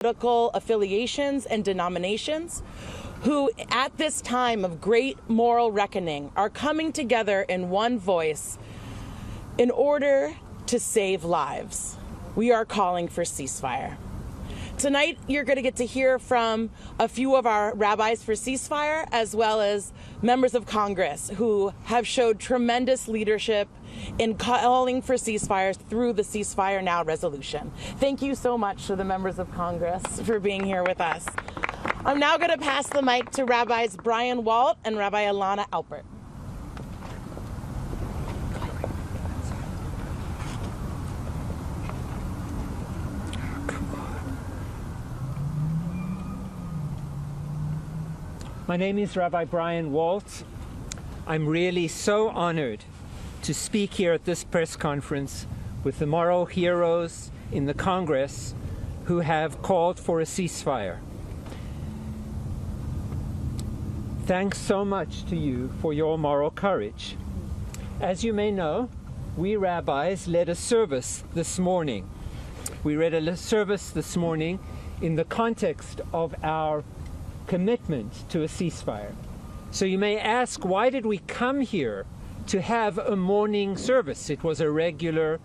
political affiliations and denominations who, at this time of great moral reckoning, are coming together in one voice in order to save lives. We are calling for ceasefire. Tonight, you're going to get to hear from a few of our rabbis for ceasefire, as well as members of Congress who have showed tremendous leadership in calling for ceasefire through the Ceasefire Now resolution. Thank you so much to the members of Congress for being here with us. I'm now going to pass the mic to Rabbis Brian Walt and Rabbi Alana Alpert. My name is Rabbi Brian Walt. I'm really so honored to speak here at this press conference with the moral heroes in the Congress who have called for a ceasefire. Thanks so much to you for your moral courage. As you may know, we rabbis led a service this morning. We read a service this morning in the context of our commitment to a ceasefire. So you may ask, why did we come here to have a morning service? It was a regular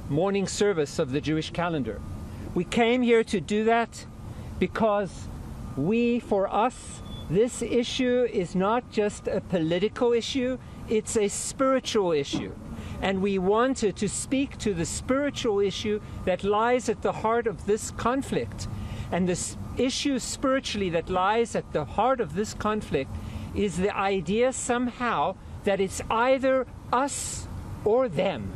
morning service of the Jewish calendar. We came here to do that because for us, this issue is not just a political issue, it's a spiritual issue. And we wanted to speak to the spiritual issue that lies at the heart of this conflict. And this issue spiritually that lies at the heart of this conflict is the idea somehow that it's either us or them.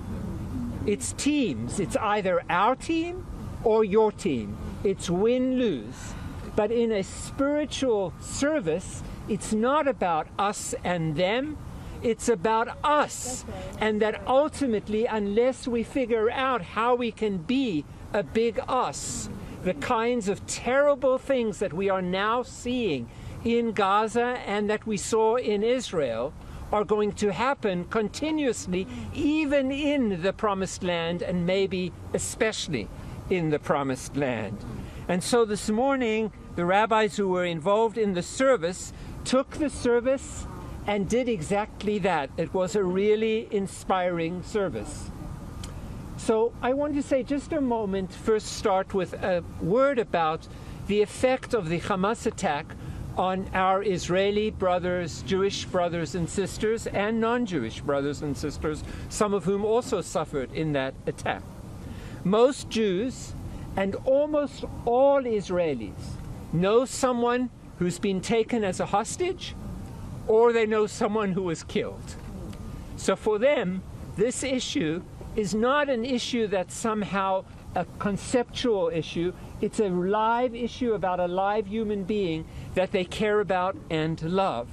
It's teams. It's either our team or your team. It's win-lose. But in a spiritual service, it's not about us and them. It's about us. And that ultimately, unless we figure out how we can be a big us, the kinds of terrible things that we are now seeing in Gaza and that we saw in Israel are going to happen continuously, even in the Promised Land, and maybe especially in the Promised Land. And so this morning, the rabbis who were involved in the service took the service and did exactly that. It was a really inspiring service. So I want to say just a moment, first start with a word about the effect of the Hamas attack on our Israeli brothers, Jewish brothers and sisters, and non-Jewish brothers and sisters, some of whom also suffered in that attack. Most Jews and almost all Israelis know someone who's been taken as a hostage, or they know someone who was killed. So for them, this issue is not an issue that's somehow a conceptual issue. It's a live issue about a live human being that they care about and love.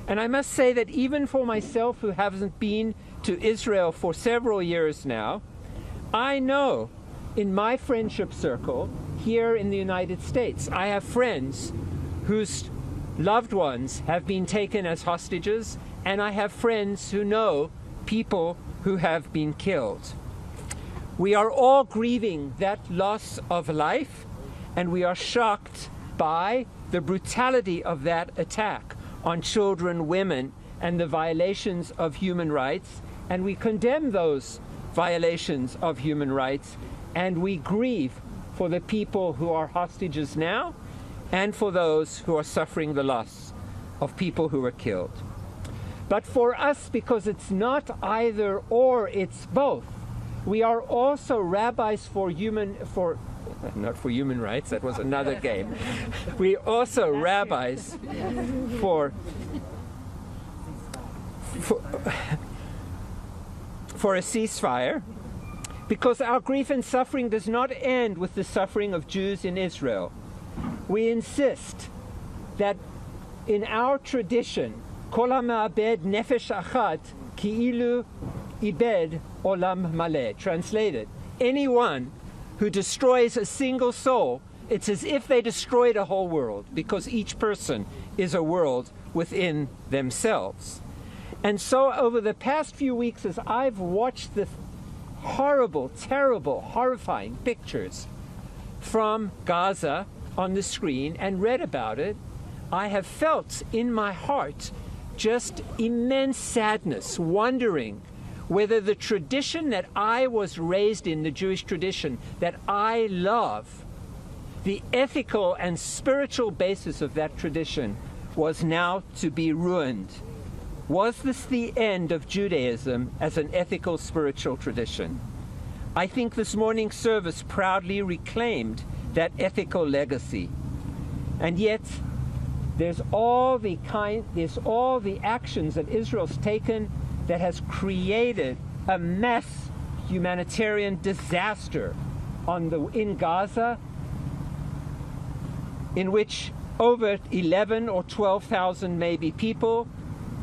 And I must say that even for myself, who hasn't been to Israel for several years now, I know in my friendship circle here in the United States, I have friends whose loved ones have been taken as hostages, and I have friends who know people who have been killed. We are all grieving that loss of life, and we are shocked by the brutality of that attack on children, women, and the violations of human rights, and we condemn those violations of human rights, and we grieve for the people who are hostages now and for those who are suffering the loss of people who were killed. But for us, because it's not either or, it's both. We are also rabbis not for human rights, that was another game. We also rabbis for a ceasefire, because our grief and suffering does not end with the suffering of Jews in Israel. We insist that in our tradition, Kol ha'ma'abed nefesh achat ki'ilu ibed olam maleh. Translated, anyone who destroys a single soul, it's as if they destroyed a whole world, because each person is a world within themselves. And so over the past few weeks, as I've watched the horrible, terrible, horrifying pictures from Gaza on the screen and read about it, I have felt in my heart just immense sadness, wondering whether the tradition that I was raised in, the Jewish tradition that I love, the ethical and spiritual basis of that tradition was now to be ruined. Was this the end of Judaism as an ethical spiritual tradition? I think this morning's service proudly reclaimed that ethical legacy. And yet, there's all the actions that Israel's taken that has created a mass humanitarian disaster in Gaza, in which over 11 or 12,000 maybe people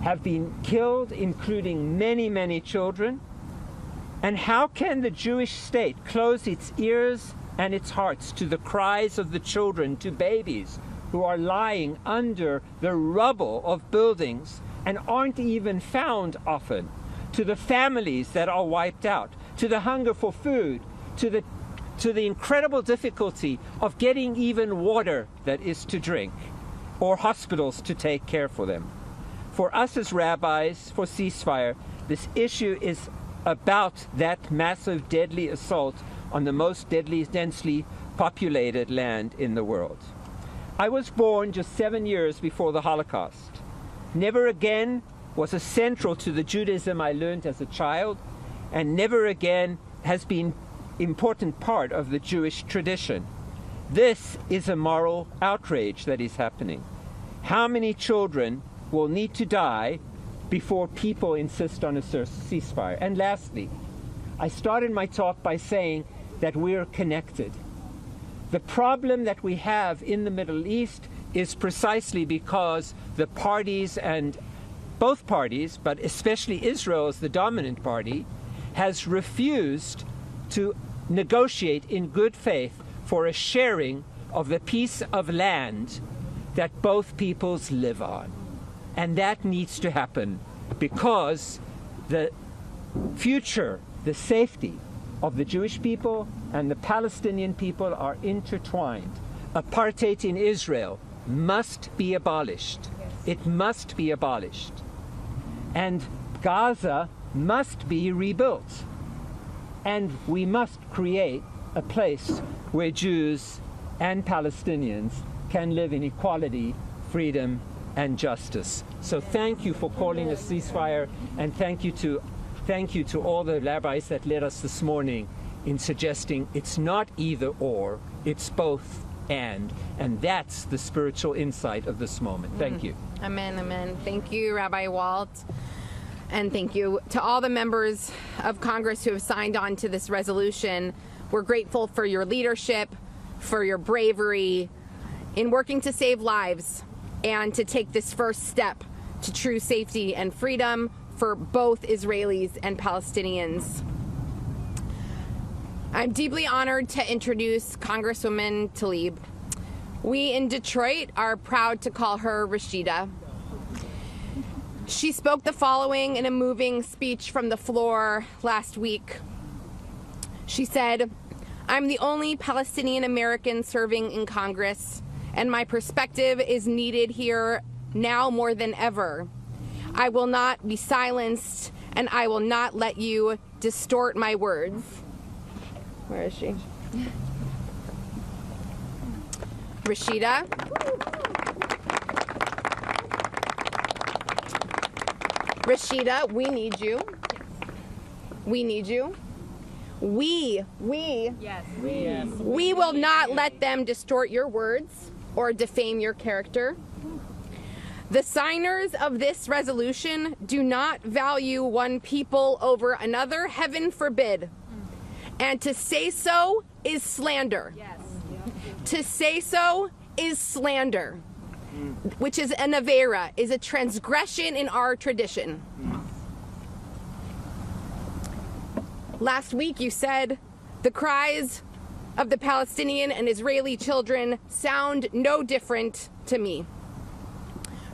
have been killed, including many, many children. And how can the Jewish state close its ears and its hearts to the cries of the children, to babies who are lying under the rubble of buildings and aren't even found often, to the families that are wiped out, to the hunger for food, to the incredible difficulty of getting even water that is to drink, or hospitals to take care for them? For us as rabbis, for ceasefire, this issue is about that massive, deadly assault on the most densely populated land in the world. I was born just 7 years before the Holocaust. Never again was central to the Judaism I learned as a child, and never again has been important part of the Jewish tradition. This is a moral outrage that is happening. How many children will need to die before people insist on a ceasefire? And lastly, I started my talk by saying that we're connected. The problem that we have in the Middle East is precisely because the parties, and both parties, but especially Israel as the dominant party, has refused to negotiate in good faith for a sharing of the piece of land that both peoples live on. And that needs to happen because the future, the safety of the Jewish people and the Palestinian people are intertwined. Apartheid in Israel must be abolished. It must be abolished. And Gaza must be rebuilt. And we must create a place where Jews and Palestinians can live in equality, freedom, and justice. So thank you for calling a ceasefire, and thank you to all the rabbis that led us this morning in suggesting it's not either or, it's both and that's the spiritual insight of this moment. Thank you. Amen, amen. Thank you, Rabbi Walt. And thank you to all the members of Congress who have signed on to this resolution. We're grateful for your leadership, for your bravery in working to save lives and to take this first step to true safety and freedom for both Israelis and Palestinians. I'm deeply honored to introduce Congresswoman Tlaib. We in Detroit are proud to call her Rashida. She spoke the following in a moving speech from the floor last week. She said, "I'm the only Palestinian American serving in Congress, and my perspective is needed here now more than ever. I will not be silenced, and I will not let you distort my words." Where is she? Rashida. Rashida, we need you. We need you. We will not let them distort your words or defame your character. The signers of this resolution do not value one people over another, heaven forbid. And to say so is slander. Yes. To say so is slander, which is an avera, is a transgression in our tradition. Last week you said, "The cries of the Palestinian and Israeli children sound no different to me."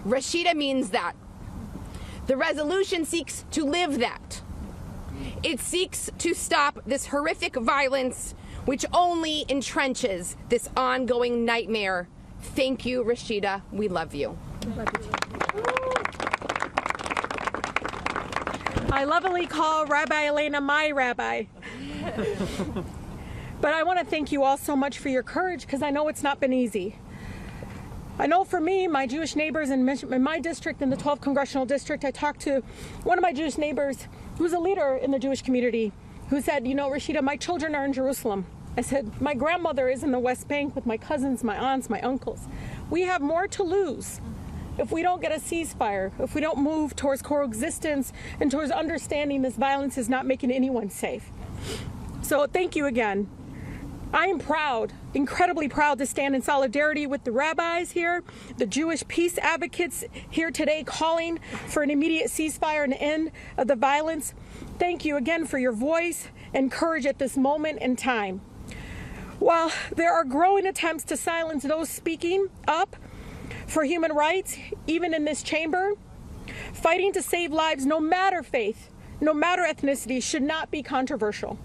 Rashida means that. The resolution seeks to live that. It seeks to stop this horrific violence which only entrenches this ongoing nightmare. Thank you, Rashida. We love you. I lovingly call Rabbi Elena my rabbi. But I want to thank you all so much for your courage, because I know it's not been easy. I know for me, my Jewish neighbors in my district, in the 12th Congressional District, I talked to one of my Jewish neighbors who's a leader in the Jewish community who said, you know, Rashida, my children are in Jerusalem. I said, my grandmother is in the West Bank with my cousins, my aunts, my uncles. We have more to lose if we don't get a ceasefire, if we don't move towards coexistence and towards understanding this violence is not making anyone safe. So thank you again. I am proud, incredibly proud, to stand in solidarity with the rabbis here, the Jewish peace advocates here today calling for an immediate ceasefire and end of the violence. Thank you again for your voice and courage at this moment in time. While there are growing attempts to silence those speaking up for human rights, even in this chamber, fighting to save lives, no matter faith, no matter ethnicity, should not be controversial.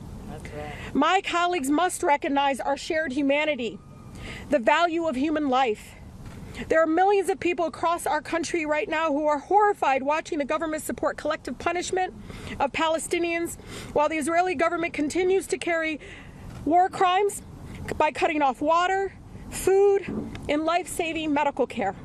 My colleagues must recognize our shared humanity, the value of human life. There are millions of people across our country right now who are horrified watching the government support collective punishment of Palestinians while the Israeli government continues to carry war crimes by cutting off water, food, and life-saving medical care.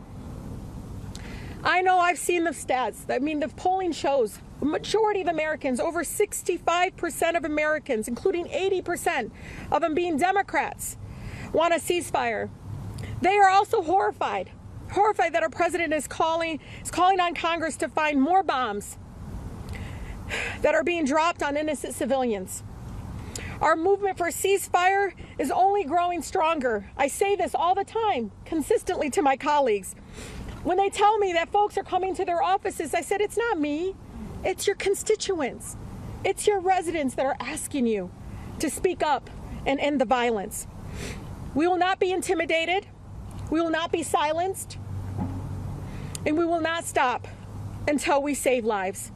I know I've seen the stats. I mean, the polling shows a majority of Americans, over 65% of Americans, including 80% of them being Democrats, want a ceasefire. They are also horrified that our president is calling on Congress to find more bombs that are being dropped on innocent civilians. Our movement for a ceasefire is only growing stronger. I say this all the time, consistently to my colleagues. When they tell me that folks are coming to their offices, I said, it's not me. It's your constituents. It's your residents that are asking you to speak up and end the violence. We will not be intimidated. We will not be silenced. And we will not stop until we save lives.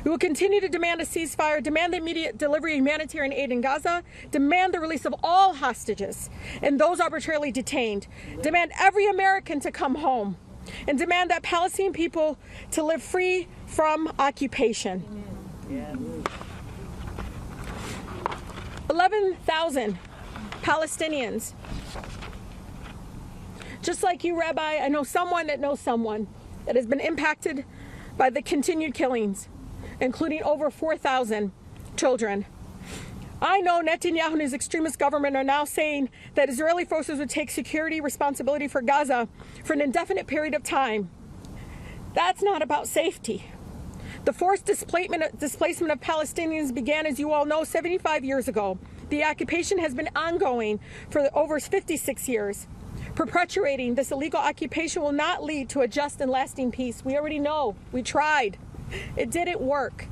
We will continue to demand a ceasefire, demand the immediate delivery of humanitarian aid in Gaza, demand the release of all hostages and those arbitrarily detained, demand every American to come home, and demand that Palestinian people to live free from occupation. 11,000 Palestinians. Just like you, Rabbi, I know someone that knows someone that has been impacted by the continued killings, including over 4,000 children. I know Netanyahu and his extremist government are now saying that Israeli forces would take security responsibility for Gaza for an indefinite period of time. That's not about safety. The forced displacement of Palestinians began, as you all know, 75 years ago. The occupation has been ongoing for over 56 years. Perpetuating this illegal occupation will not lead to a just and lasting peace. We already know. We tried. It didn't work.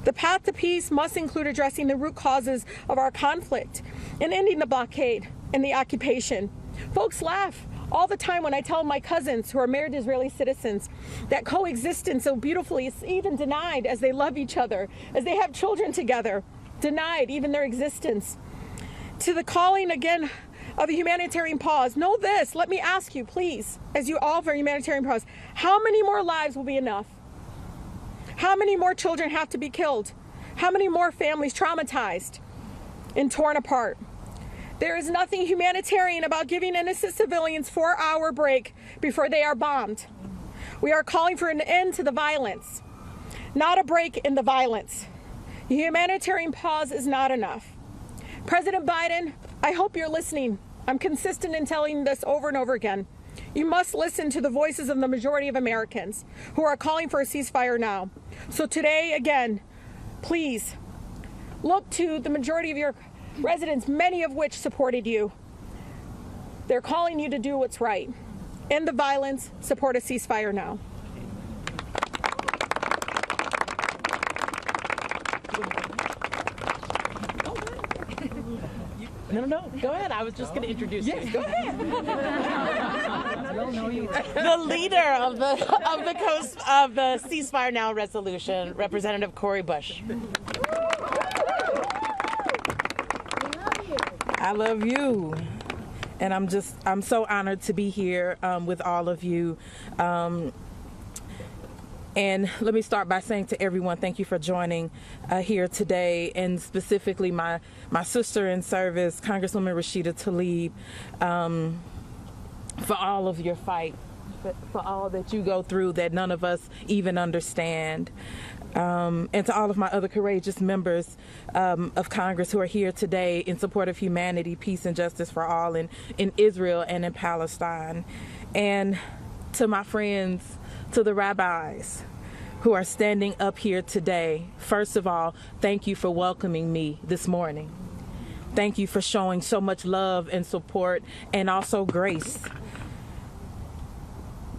The path to peace must include addressing the root causes of our conflict and ending the blockade and the occupation. Folks laugh all the time when I tell my cousins who are married Israeli citizens that coexistence so beautifully is even denied as they love each other, as they have children together, denied even their existence. To the calling again of a humanitarian pause, know this, let me ask you please, as you all for a humanitarian pause, how many more lives will be enough? How many more children have to be killed? How many more families traumatized and torn apart? There is nothing humanitarian about giving innocent civilians a 4-hour break before they are bombed. We are calling for an end to the violence, not a break in the violence. A humanitarian pause is not enough. President Biden, I hope you're listening. I'm consistent in telling this over and over again. You must listen to the voices of the majority of Americans who are calling for a ceasefire now. So today, again, please look to the majority of your residents, many of which supported you. They're calling you to do what's right. End the violence, support a ceasefire now. No, go ahead. I was just going to introduce you. Go ahead. The leader of the ceasefire now resolution, Representative Cori Bush. I love you. And I'm so honored to be here with all of you. And let me start by saying to everyone, thank you for joining here today, and specifically my sister in service, Congresswoman Rashida Tlaib, for all of your fight, for all that you go through that none of us even understand. And to all of my other courageous members of Congress who are here today in support of humanity, peace, and justice for all in Israel and in Palestine. And to my friends, to the rabbis who are standing up here today, first of all, thank you for welcoming me this morning. Thank you for showing so much love and support and also grace.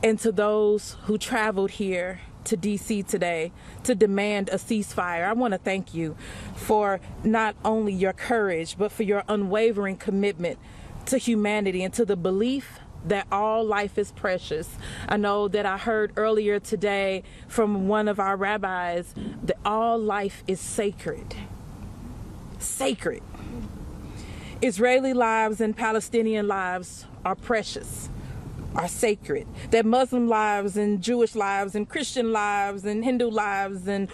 And to those who traveled here to D.C. today to demand a ceasefire, I want to thank you for not only your courage, but for your unwavering commitment to humanity and to the belief that all life is precious. I know that I heard earlier today from one of our rabbis that all life is sacred. Sacred. Israeli lives and Palestinian lives are precious, are sacred. That Muslim lives and Jewish lives and Christian lives and Hindu lives and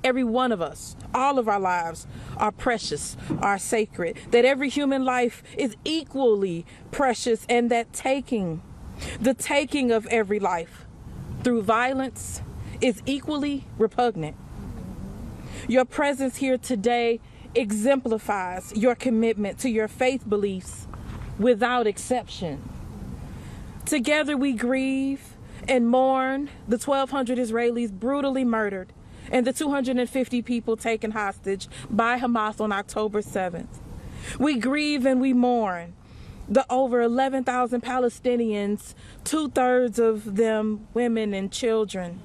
every one of us, all of our lives are precious, are sacred. That every human life is equally precious, and that the taking of every life through violence is equally repugnant. Your presence here today exemplifies your commitment to your faith beliefs without exception. Together we grieve and mourn the 1,200 Israelis brutally murdered and the 250 people taken hostage by Hamas on October 7th. We grieve and we mourn the over 11,000 Palestinians, 2/3 of them women and children,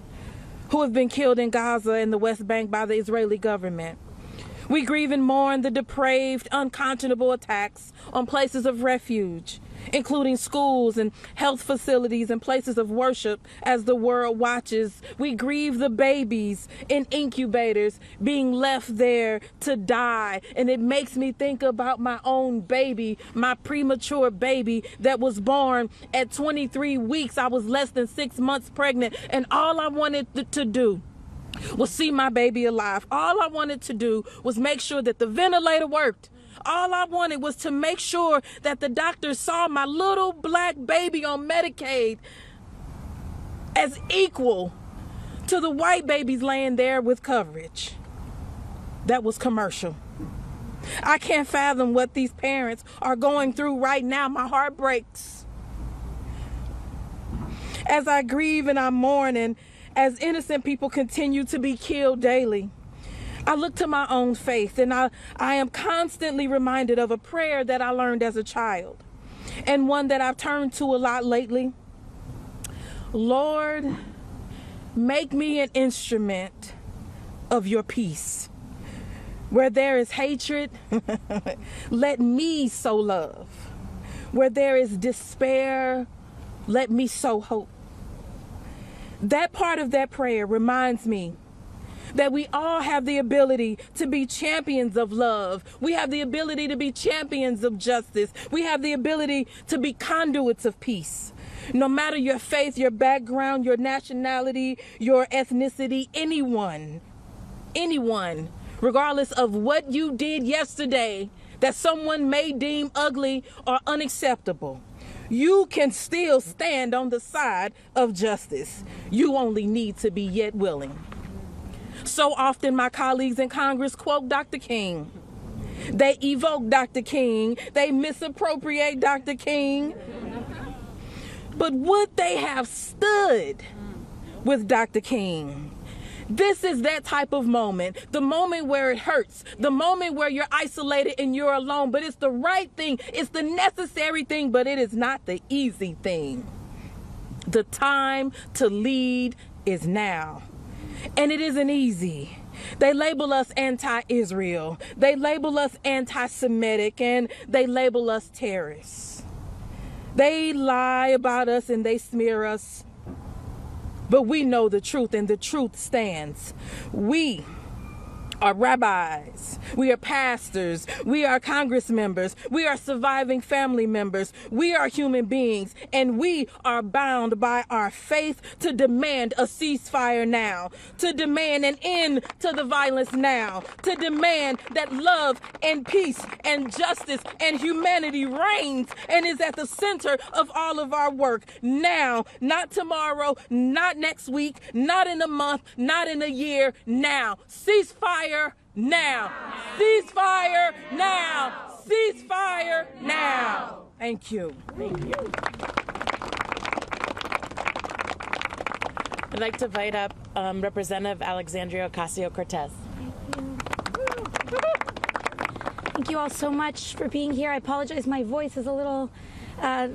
who have been killed in Gaza and the West Bank by the Israeli government. We grieve and mourn the depraved, unconscionable attacks on places of refuge, including schools and health facilities and places of worship as the world watches. We grieve the babies in incubators being left there to die. And it makes me think about my own baby, my premature baby that was born at 23 weeks. I was less than 6 months pregnant, and all I wanted to do was see my baby alive. All I wanted to do was make sure that the ventilator worked. All I wanted was to make sure that the doctors saw my little black baby on Medicaid as equal to the white babies laying there with coverage. That was commercial. I can't fathom what these parents are going through right now. My heart breaks. As I grieve and I mourn, and as innocent people continue to be killed daily, I look to my own faith, and I am constantly reminded of a prayer that I learned as a child, and one that I've turned to a lot lately. Lord, make me an instrument of your peace. Where there is hatred, let me sow love. Where there is despair, let me sow hope. That part of that prayer reminds me that we all have the ability to be champions of love. We have the ability to be champions of justice. We have the ability to be conduits of peace. No matter your faith, your background, your nationality, your ethnicity, anyone, regardless of what you did yesterday that someone may deem ugly or unacceptable, you can still stand on the side of justice. You only need to be yet willing. So often my colleagues in Congress quote Dr. King. They evoke Dr. King. They misappropriate Dr. King. But would they have stood with Dr. King? This is that type of moment, the moment where it hurts, the moment where you're isolated and you're alone, but it's the right thing, it's the necessary thing, but it is not the easy thing. The time to lead is now. And it isn't easy. They label us anti-Israel. They label us anti-Semitic, and they label us terrorists. They lie about us and they smear us. But we know the truth, and the truth stands. We are rabbis, we are pastors, we are Congress members, we are surviving family members, we are human beings, and we are bound by our faith to demand a ceasefire now, to demand an end to the violence now, to demand that love and peace and justice and humanity reigns and is at the center of all of our work now, not tomorrow, not next week, not in a month, not in a year, now. Ceasefire now. Ceasefire now. Ceasefire now. Thank you. I'd like to invite up Representative Alexandria Ocasio-Cortez. Thank you all so much for being here. I apologize, my voice is a little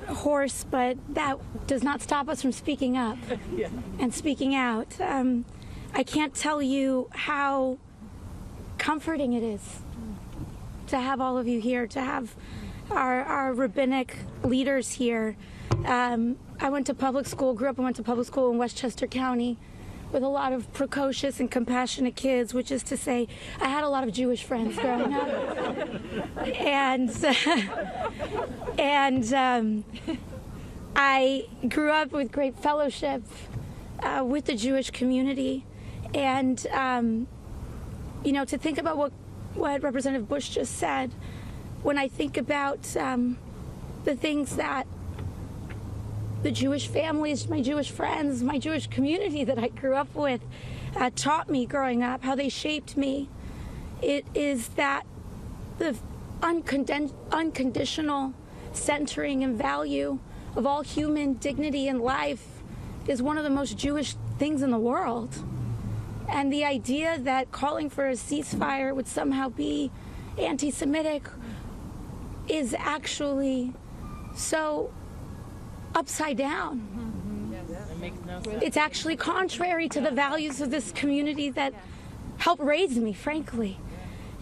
hoarse, but that does not stop us from speaking up and speaking out. I can't tell you how comforting it is to have all of you here, to have our rabbinic leaders here. I went to public school, grew up and went to public school in Westchester County with a lot of precocious and compassionate kids, which is to say, I had a lot of Jewish friends growing up. And I grew up with great fellowship with the Jewish community. And, you know, to think about what Representative Bush just said, when I think about the things that the Jewish families, my Jewish friends, my Jewish community that I grew up with taught me growing up, how they shaped me, it is that the unconditional centering and value of all human dignity and life is one of the most Jewish things in the world. And the idea that calling for a ceasefire would somehow be anti-Semitic is actually so upside down. It's actually contrary to the values of this community that helped raise me, frankly.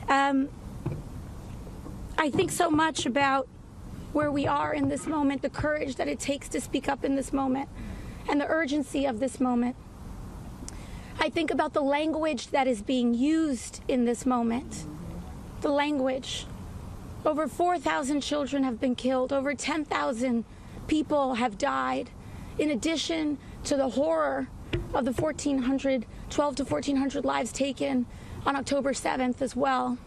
I think so much about where we are in this moment, the courage that it takes to speak up in this moment, and the urgency of this moment. I think about the language that is being used in this moment. The language. Over 4,000 children have been killed. Over 10,000 people have died. In addition to the horror of the 12 to 1,400 lives taken on October 7th as well.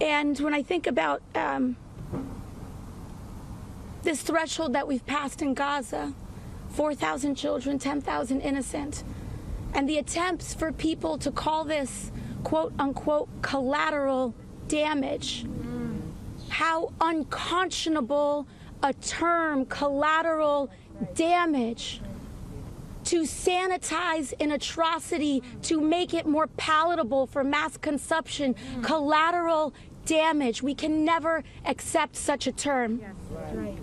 And when I think about this threshold that we've passed in Gaza, 4,000 children, 10,000 innocent, and the attempts for people to call this quote unquote collateral damage, how unconscionable a term, collateral damage, to sanitize an atrocity, to make it more palatable for mass consumption, collateral damage. We can never accept such a term. Right.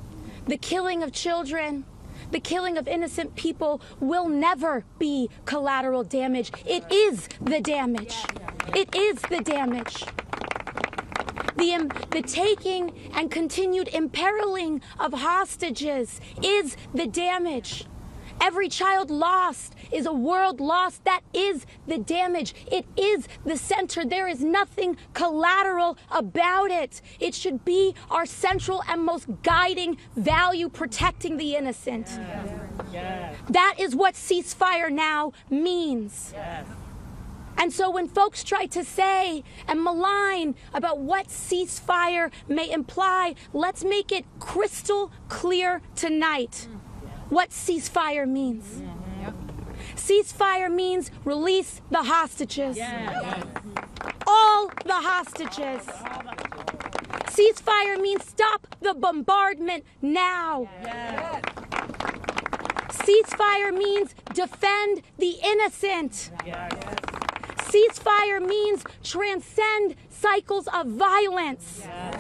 The killing of children, the killing of innocent people will never be collateral damage. It is the damage. It is the damage. The taking and continued imperiling of hostages is the damage. Every child lost is a world lost. That is the damage. It is the center. There is nothing collateral about it. It should be our central and most guiding value, protecting the innocent. Yes. That is what ceasefire now means. Yes. And so when folks try to say and malign about what ceasefire may imply, let's make it crystal clear tonight what ceasefire means. Ceasefire means release the hostages. Yes. All the hostages. Ceasefire means stop the bombardment now. Yes. Ceasefire means defend the innocent. Yes. Ceasefire means transcend cycles of violence. Yes.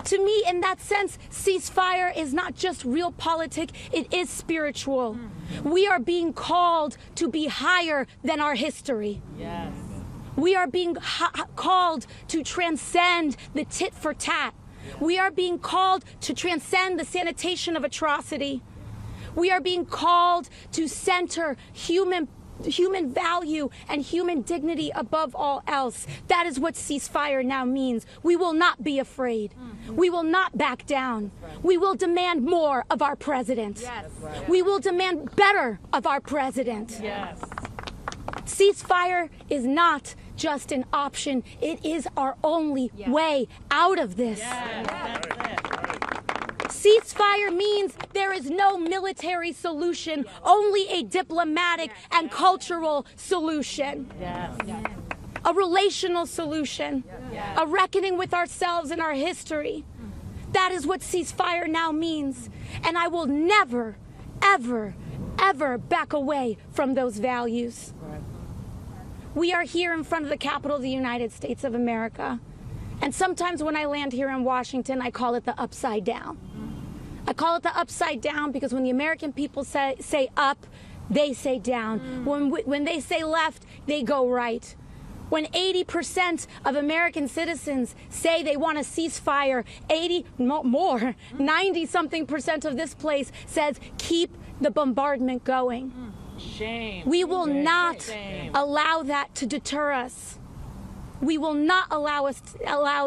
To me, in that sense, ceasefire is not just realpolitik, it is spiritual. We are being called to be higher than our history. Yes. We are being called to transcend the tit for tat. We are being called to transcend the sanitation of atrocity. We are being called to center human human value and human dignity above all else. That is what ceasefire now means. We will not be afraid. We will not back down. We will demand more of our president. Yes. We will demand better of our president. Yes. Ceasefire is not just an option. It is our only way out of this. Yes, that's it. Ceasefire means there is no military solution, only a diplomatic and cultural solution. Yes. A relational solution, a reckoning with ourselves and our history. That is what ceasefire now means. And I will never, ever, ever back away from those values. We are here in front of the Capitol of the United States of America. And sometimes when I land here in Washington, I call it the upside down. I call it the upside down because when the American people say up, they say down. When they say left, they go right. When 80% of American citizens say they want a ceasefire, 90-something% of this place says keep the bombardment going. Shame. We will not allow that to deter us. We will not allow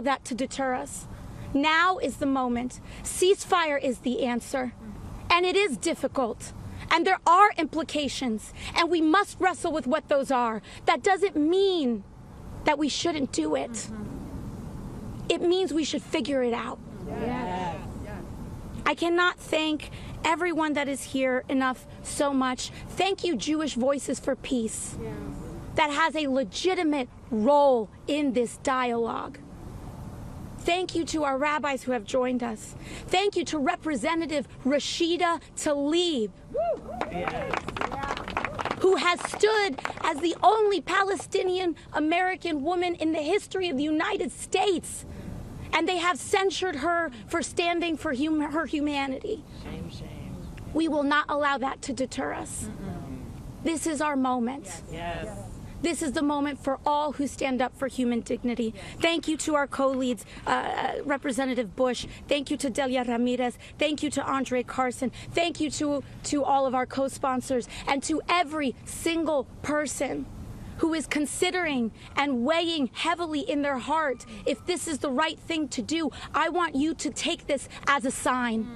that to deter us. Now is the moment. Ceasefire is the answer. And it is difficult. And there are implications. And we must wrestle with what those are. That doesn't mean that we shouldn't do it. It means we should figure it out. Yes. I cannot thank everyone that is here enough so much. Thank you, Jewish Voices for Peace, that has a legitimate role in this dialogue. Thank you to our rabbis who have joined us. Thank you to Representative Rashida Tlaib, who has stood as the only Palestinian American woman in the history of the United States. And they have censured her for standing for her humanity. Shame, shame. We will not allow that to deter us. This is our moment. Yes. This is the moment for all who stand up for human dignity. Thank you to our co-leads, Representative Bush. Thank you to Delia Ramirez. Thank you to Andre Carson. Thank you to all of our co-sponsors and to every single person who is considering and weighing heavily in their heart if this is the right thing to do. I want you to take this as a sign.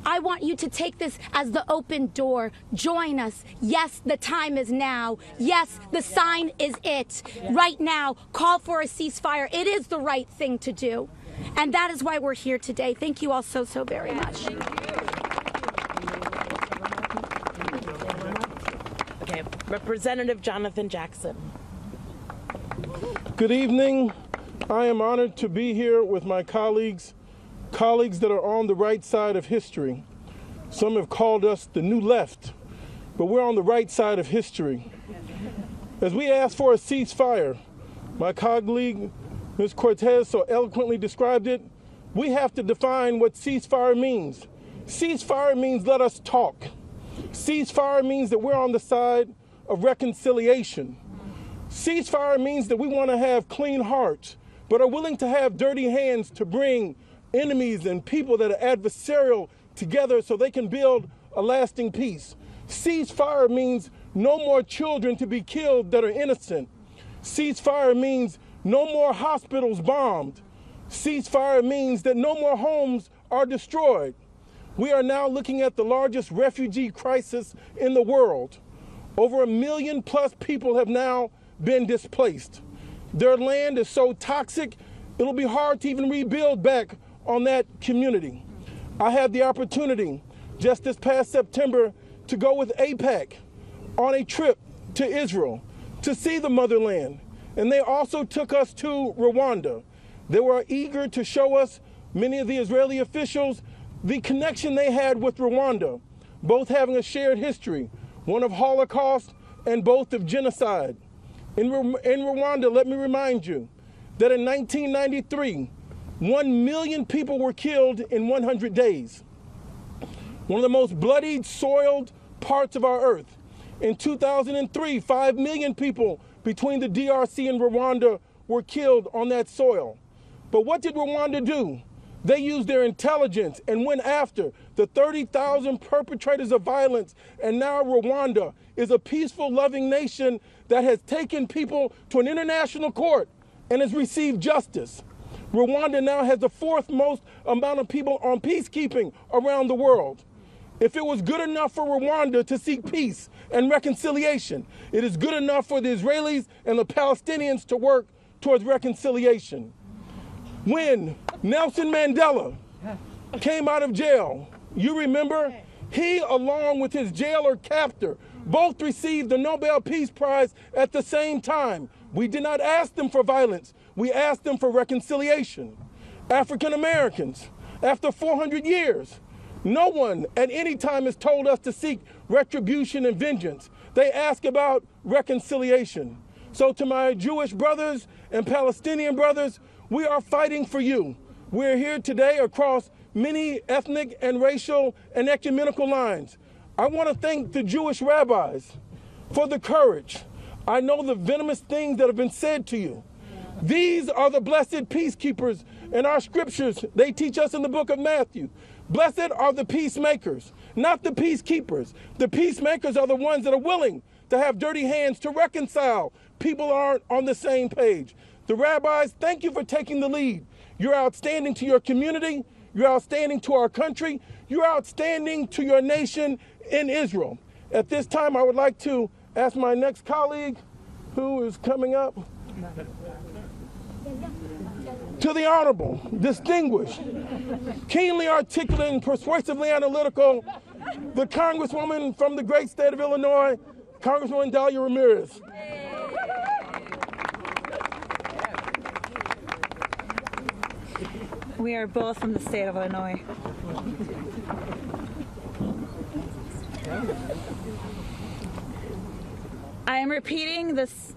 I want you to take this as the open door. Join us. Yes, the time is now. Yes, the sign is it. Right now, call for a ceasefire. It is the right thing to do. And that is why we're here today. Thank you all so very much. Okay, Representative Jonathan Jackson. Good evening. I am honored to be here with my colleagues that are on the right side of history. Some have called us the new left, but we're on the right side of history. As we ask for a ceasefire, my colleague, Ms. Cortez, so eloquently described it, we have to define what ceasefire means. Ceasefire means let us talk. Ceasefire means that we're on the side of reconciliation. Ceasefire means that we want to have clean hearts, but are willing to have dirty hands to bring enemies and people that are adversarial together so they can build a lasting peace. Ceasefire means no more children to be killed that are innocent. Ceasefire means no more hospitals bombed. Ceasefire means that no more homes are destroyed. We are now looking at the largest refugee crisis in the world. Over 1 million+ people have now been displaced. Their land is so toxic, it'll be hard to even rebuild back on that community. I had the opportunity just this past September to go with AIPAC on a trip to Israel to see the motherland. And they also took us to Rwanda. They were eager to show us, many of the Israeli officials, the connection they had with Rwanda, both having a shared history, one of Holocaust and both of genocide. In Rwanda, let me remind you that in 1993, 1 million people were killed in 100 days. One of the most bloodied, soiled parts of our earth. In 2003, 5 million people between the DRC and Rwanda were killed on that soil. But what did Rwanda do? They used their intelligence and went after the 30,000 perpetrators of violence. And now Rwanda is a peaceful, loving nation that has taken people to an international court and has received justice. Rwanda now has the fourth most amount of people on peacekeeping around the world. If it was good enough for Rwanda to seek peace and reconciliation, it is good enough for the Israelis and the Palestinians to work towards reconciliation. When Nelson Mandela came out of jail, you remember, he, along with his jailer captor, both received the Nobel Peace Prize at the same time. We did not ask them for violence. We asked them for reconciliation. African Americans, after 400 years, no one at any time has told us to seek retribution and vengeance. They ask about reconciliation. So to my Jewish brothers and Palestinian brothers, we are fighting for you. We're here today across many ethnic and racial and ecumenical lines. I want to thank the Jewish rabbis for the courage. I know the venomous things that have been said to you. These are the blessed peacekeepers in our scriptures. They teach us in the book of Matthew. Blessed are the peacemakers, not the peacekeepers. The peacemakers are the ones that are willing to have dirty hands to reconcile. People aren't on the same page. The rabbis, thank you for taking the lead. You're outstanding to your community. You're outstanding to our country. You're outstanding to your nation in Israel. At this time, I would like to ask my next colleague, who is coming up, to the honorable, distinguished, keenly articulate and persuasively analytical, the Congresswoman from the great state of Illinois, Congresswoman Dahlia Ramirez. We are both from the state of Illinois. I am repeating this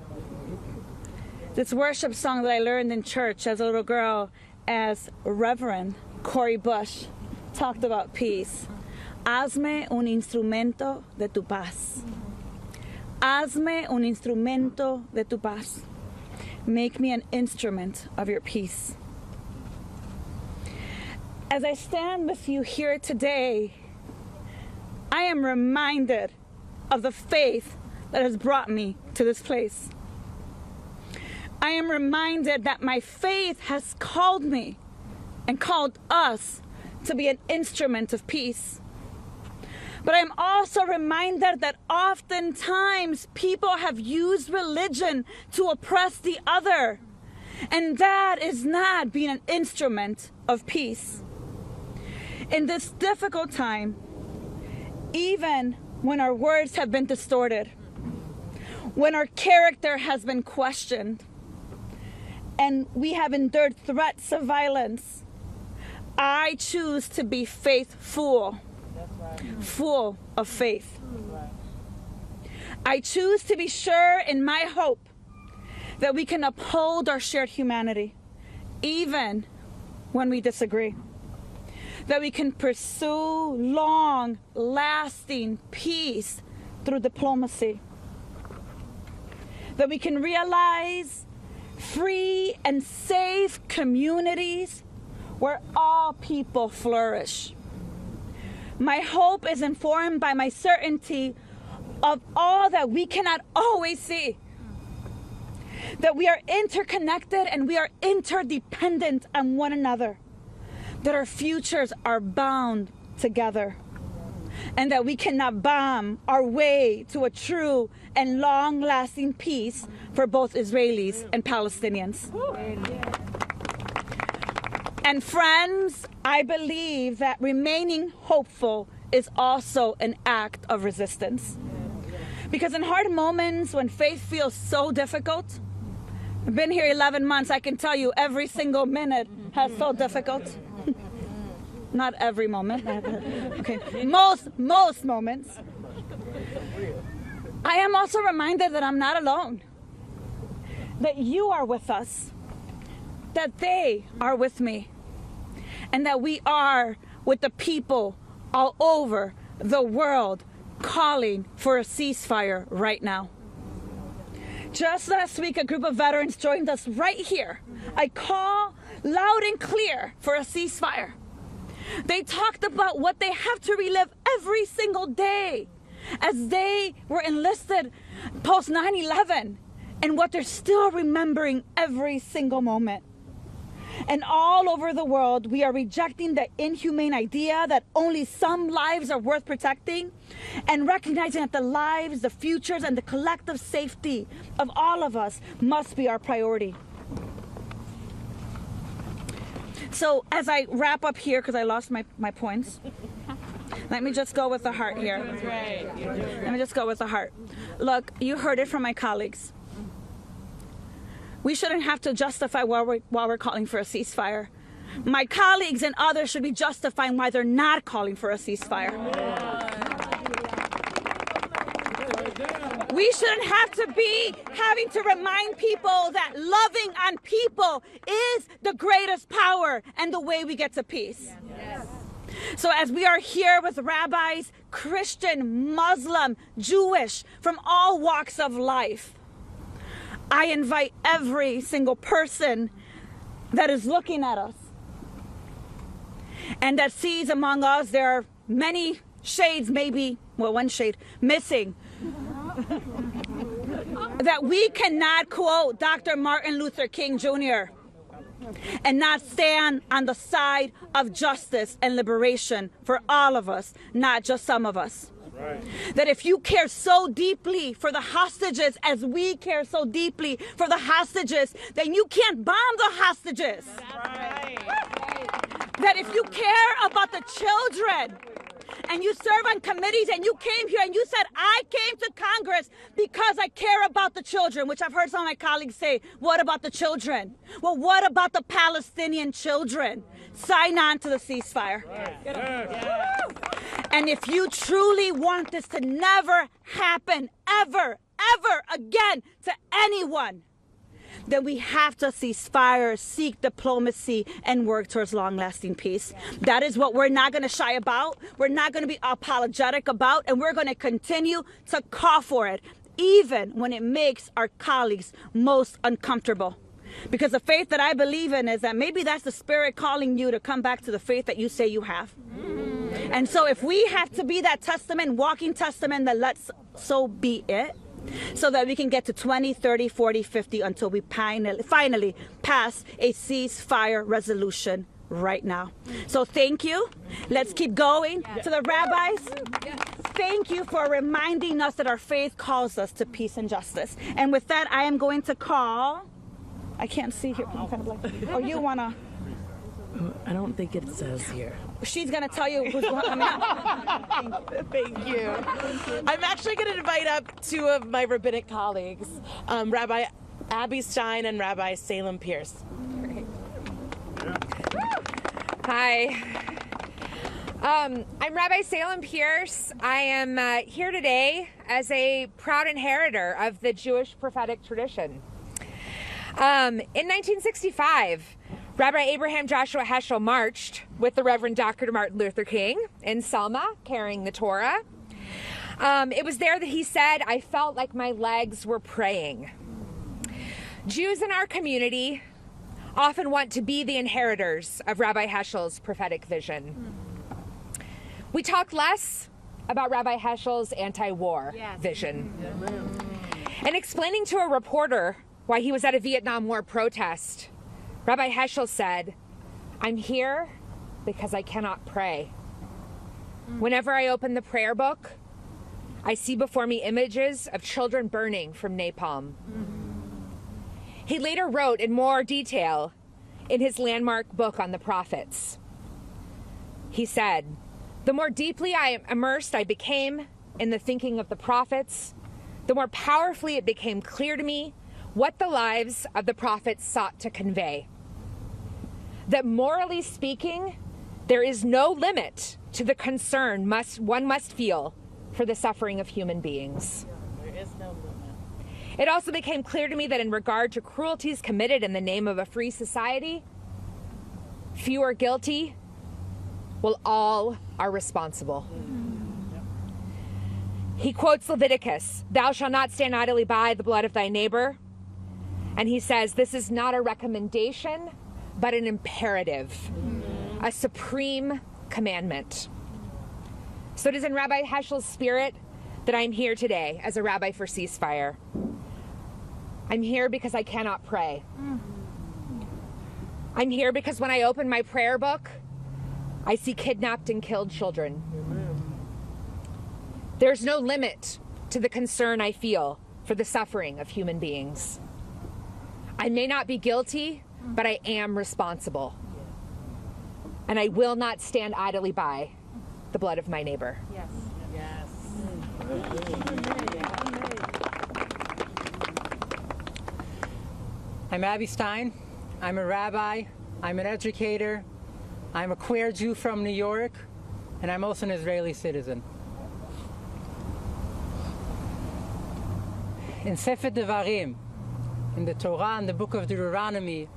worship song that I learned in church as a little girl as Reverend Cory Bush talked about peace. Hazme un instrumento de tu paz. Hazme un instrumento de tu paz. Make me an instrument of your peace. As I stand with you here today, I am reminded of the faith that has brought me to this place. I am reminded that my faith has called me and called us to be an instrument of peace. But I'm also reminded that oftentimes people have used religion to oppress the other, and that is not being an instrument of peace. In this difficult time, even when our words have been distorted, when our character has been questioned, and we have endured threats of violence, I choose to be faithful, full of faith. I choose to be sure in my hope that we can uphold our shared humanity, even when we disagree. That we can pursue long-lasting peace through diplomacy. That we can realize free and safe communities where all people flourish. My hope is informed by my certainty of all that we cannot always see. That we are interconnected and we are interdependent on one another. That our futures are bound together, and that we cannot bomb our way to a true and long-lasting peace for both Israelis and Palestinians. And friends, I believe that remaining hopeful is also an act of resistance. Because in hard moments when faith feels so difficult, I've been here 11 months, I can tell you every single minute has felt difficult. Not every moment. Okay. Most moments. I am also reminded that I'm not alone. That you are with us. That they are with me. And that we are with the people all over the world calling for a ceasefire right now. Just last week, a group of veterans joined us right here. I call loud and clear for a ceasefire. They talked about what they have to relive every single day as they were enlisted post 9/11 and what they're still remembering every single moment. And all over the world, we are rejecting the inhumane idea that only some lives are worth protecting and recognizing that the lives, the futures, and the collective safety of all of us must be our priority. So as I wrap up here, because I lost my points, let me just go with the heart here. Let me just go with the heart. Look, you heard it from my colleagues. We shouldn't have to justify why we're calling for a ceasefire. My colleagues and others should be justifying why they're not calling for a ceasefire. We shouldn't have to be having to remind people that loving on people is the greatest power and the way we get to peace. So as we are here with rabbis, Christian, Muslim, Jewish, from all walks of life, I invite every single person that is looking at us and that sees among us there are many shades, maybe, well, one shade missing, that we cannot quote Dr. Martin Luther King Jr. and not stand on the side of justice and liberation for all of us, not just some of us. Right. That if you care so deeply for the hostages as we care so deeply for the hostages, then you can't bomb the hostages. Right. That if you care about the children and you serve on committees and you came here and you said, I came to Congress because I care about the children, which I've heard some of my colleagues say, what about the children? Well, what about the Palestinian children? Sign on to the ceasefire. Right. And if you truly want this to never happen, ever again to anyone, then we have to cease fire, seek diplomacy, and work towards long-lasting peace. That is what we're not going to shy about. We're not going to be apologetic about, and we're going to continue to call for it, even when it makes our colleagues most uncomfortable. Because the faith that I believe in is that maybe that's the Spirit calling you to come back to the faith that you say you have. And so if we have to be that testament, walking testament, then let's so be it, so that we can get to 20, 30, 40, 50 until we finally pass a ceasefire resolution right now. So thank you. Let's keep going. To the rabbis, thank you for reminding us that our faith calls us to peace and justice. And with that, I am going to call, I can't see here, I'm kind of like, or you want to? I don't think it says here. She's going to tell you who's coming up. Thank you. I'm actually going to invite up two of my rabbinic colleagues, Rabbi Abby Stein and Rabbi Salem Pierce. Hi. I'm Rabbi Salem Pierce. I am here today as a proud inheritor of the Jewish prophetic tradition. In 1965, Rabbi Abraham Joshua Heschel marched with the Reverend Dr. Martin Luther King in Selma, carrying the Torah. It was there that he said, I felt like my legs were praying. Jews in our community often want to be the inheritors of Rabbi Heschel's prophetic vision. We talk less about Rabbi Heschel's anti-war vision. And explaining to a reporter why he was at a Vietnam War protest, Rabbi Heschel said, I'm here because I cannot pray. Whenever I open the prayer book, I see before me images of children burning from napalm. He later wrote in more detail in his landmark book on the prophets. He said, the more deeply immersed I became in the thinking of the prophets, the more powerfully it became clear to me what the lives of the prophets sought to convey. That morally speaking, there is no limit to the concern one must feel for the suffering of human beings. There is no limit. It also became clear to me that in regard to cruelties committed in the name of a free society, few are guilty, while all are responsible. He quotes Leviticus, thou shalt not stand idly by the blood of thy neighbor. And he says, this is not a recommendation, but an imperative, a supreme commandment. So it is in Rabbi Heschel's spirit that I'm here today as a rabbi for ceasefire. I'm here because I cannot pray. I'm here because when I open my prayer book, I see kidnapped and killed children. There's no limit to the concern I feel for the suffering of human beings. I may not be guilty, but I am responsible. And I will not stand idly by the blood of my neighbor. Yes. Yes. I'm Abby Stein. I'm a rabbi. I'm an educator. I'm a queer Jew from New York. And I'm also an Israeli citizen. In Sefer Devarim, in the Torah and the book of Deuteronomy,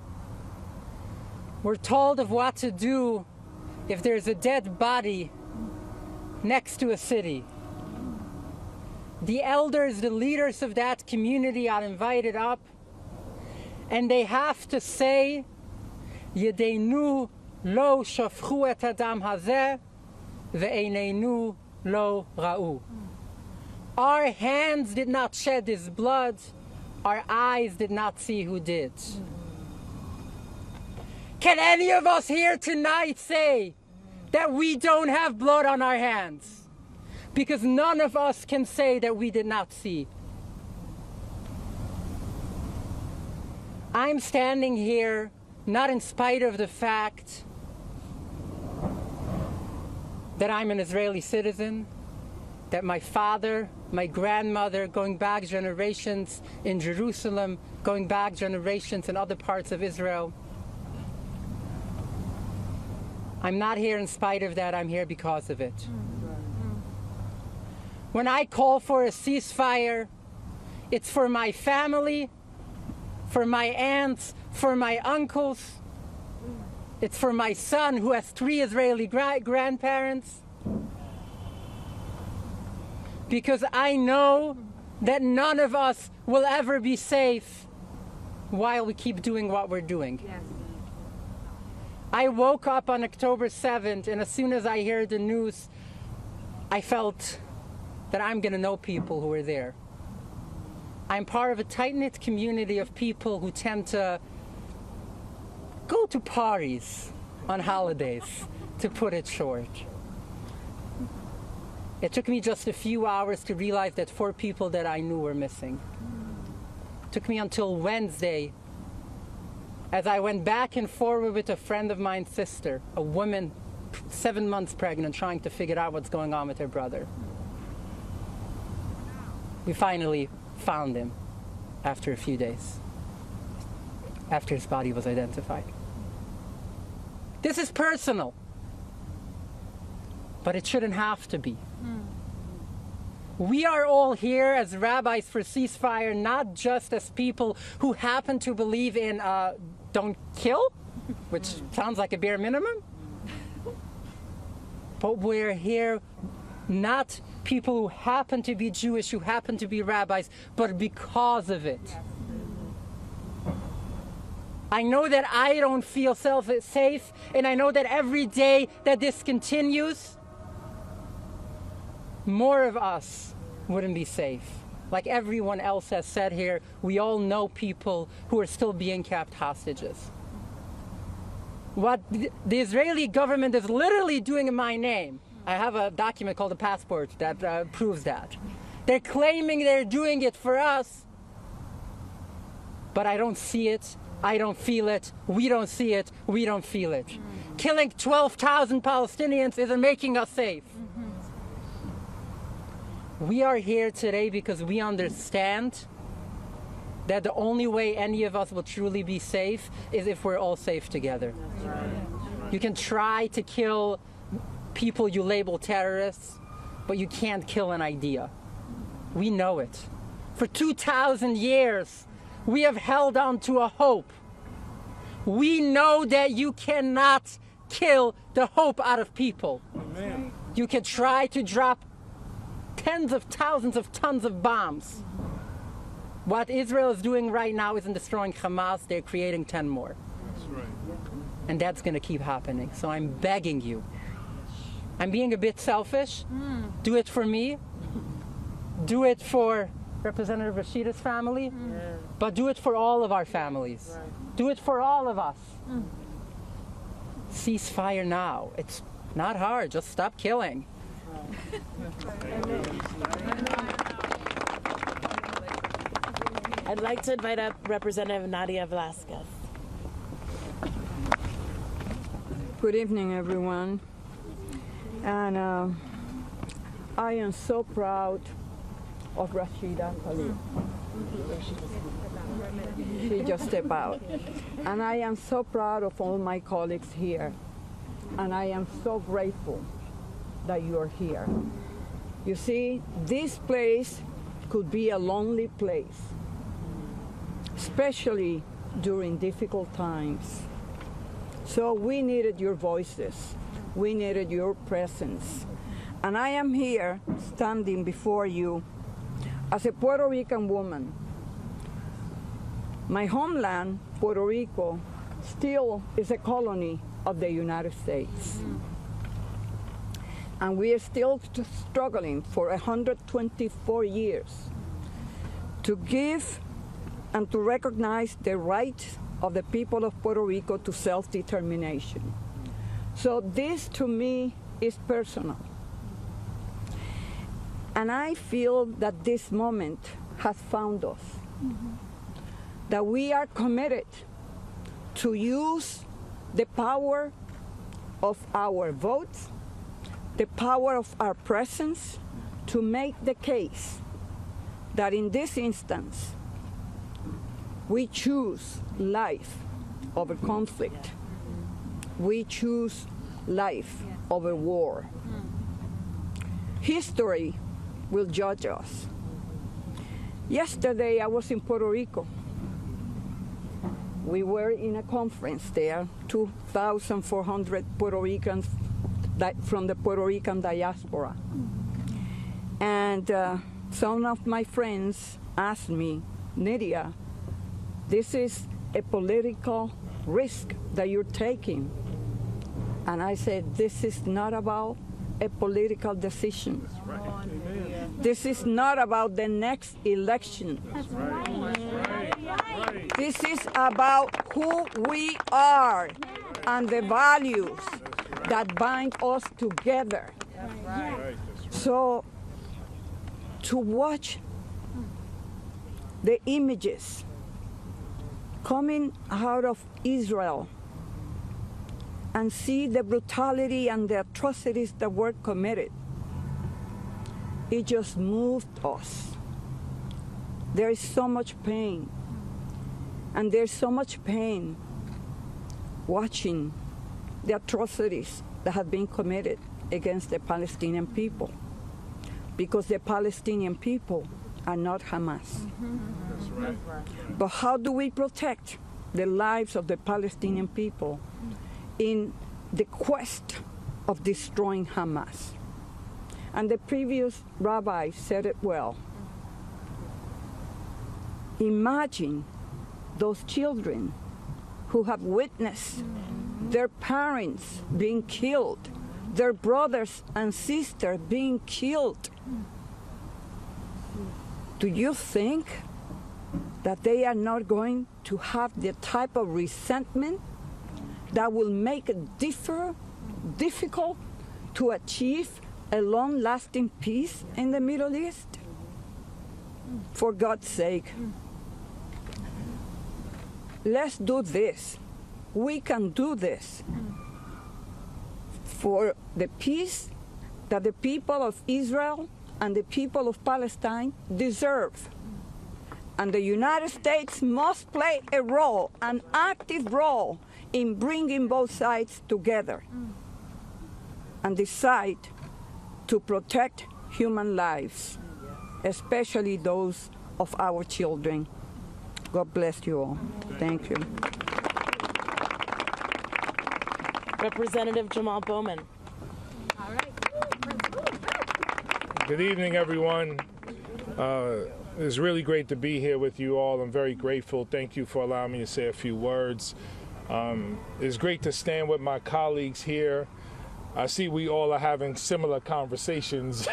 we're told of what to do if there's a dead body next to a city. The elders, the leaders of that community are invited up, and they have to say, Yedeinu lo shafchu et hadam hazeh, ve'einenu lo ra'u. Our hands did not shed his blood, our eyes did not see who did. Can any of us here tonight say that we don't have blood on our hands? Because none of us can say that we did not see. I'm standing here not in spite of the fact that I'm an Israeli citizen, that my father, my grandmother, going back generations in Jerusalem, going back generations in other parts of Israel. I'm not here in spite of that, I'm here because of it. When I call for a ceasefire, it's for my family, for my aunts, for my uncles. It's for my son who has 3 Israeli grandparents. Because I know that none of us will ever be safe while we keep doing what we're doing. Yes. I woke up on October 7th, and as soon as I heard the news, I felt that I'm going to know people who were there. I'm part of a tight-knit community of people who tend to go to parties on holidays, to put it short. It took me just a few hours to realize that 4 people that I knew were missing. It took me until Wednesday, as I went back and forward with a friend of mine's sister, a woman 7 months pregnant, trying to figure out what's going on with her brother. We finally found him after a few days, after his body was identified. This is personal, but it shouldn't have to be. We are all here as rabbis for ceasefire, not just as people who happen to believe in don't kill, which sounds like a bare minimum. But we're here not people who happen to be Jewish, who happen to be rabbis, but because of it. I know that I don't feel safe, and I know that every day that this continues, more of us wouldn't be safe. Like everyone else has said here, we all know people who are still being kept hostages. What the Israeli government is literally doing in my name, I have a document called a passport that proves that. They're claiming they're doing it for us, but I don't see it, I don't feel it, we don't see it, we don't feel it. Killing 12,000 Palestinians isn't making us safe. We are here today because we understand that the only way any of us will truly be safe is if we're all safe together. You can try to kill people you label terrorists, but you can't kill an idea. We know it. For 2,000 years, we have held on to a hope. We know that you cannot kill the hope out of people. Amen. You can try to drop tens of thousands of tons of bombs. What Israel is doing right now isn't destroying Hamas, they're creating 10 more. That's right. and that's going to keep happening. So I'm begging you. I'm being a bit selfish. Do it for me. Do it for Representative Rashida's family, but do it for all of our families. Do it for all of us. Ceasefire now. It's not hard. Just stop killing. I'd like to invite up Representative Nadia Velasquez. Good evening, everyone. And I am so proud of Rashida Tlaib. She just stepped out. And I am so proud of all my colleagues here. And I am so grateful that you are here. You see, this place could be a lonely place, especially during difficult times. So we needed your voices. We needed your presence. And I am here standing before you as a Puerto Rican woman. My homeland, Puerto Rico, still is a colony of the United States. And we are still struggling for 124 years to give and to recognize the right of the people of Puerto Rico to self-determination. So this, to me, is personal. And I feel that this moment has found us, that we are committed to use the power of our votes, the power of our presence, to make the case that in this instance, we choose life over conflict. We choose life over war. History will judge us. Yesterday, I was in Puerto Rico. We were in a conference there, 2,400 Puerto Ricans from the Puerto Rican diaspora. And some of my friends asked me, Nydia, this is a political risk that you're taking. And I said, this is not about a political decision. This is not about the next election. This is about who we are and the values that bind us together. So to watch the images coming out of Israel and see the brutality and the atrocities that were committed, it just moved us. There is so much pain. And there's so much pain watching the atrocities that have been committed against the Palestinian people, because the Palestinian people are not Hamas. That's right. But how do we protect the lives of the Palestinian people in the quest of destroying Hamas? And the previous rabbi said it well. Imagine those children who have witnessed their parents being killed, their brothers and sisters being killed. Do you think that they are not going to have the type of resentment that will make it difficult to achieve a long-lasting peace in the Middle East? For God's sake, let's do this. We can do this for the peace that the people of Israel and the people of Palestine deserve. And the United States must play a role, an active role, in bringing both sides together and decide to protect human lives, especially those of our children. God bless you all. Thank you. Representative Jamal Bowman. Good evening, everyone. It's really great to be here with you all. I'm very grateful. Thank you for allowing me to say a few words. It's great to stand with my colleagues here. I see we all are having similar conversations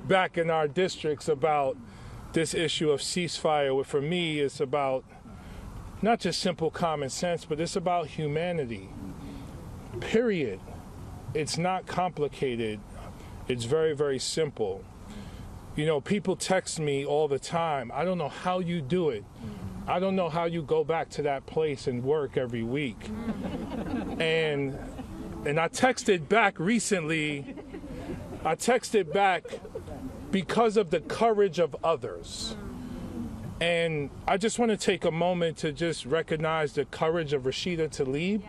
back in our districts about this issue of ceasefire. For me, it's about not just simple common sense, but it's about humanity, period. It's not complicated. It's very, very simple. You know, people text me all the time. I don't know how you do it. I don't know how you go back to that place and work every week. And I texted back recently. I texted back because of the courage of others. And I just want to take a moment to just recognize the courage of Rashida Tlaib.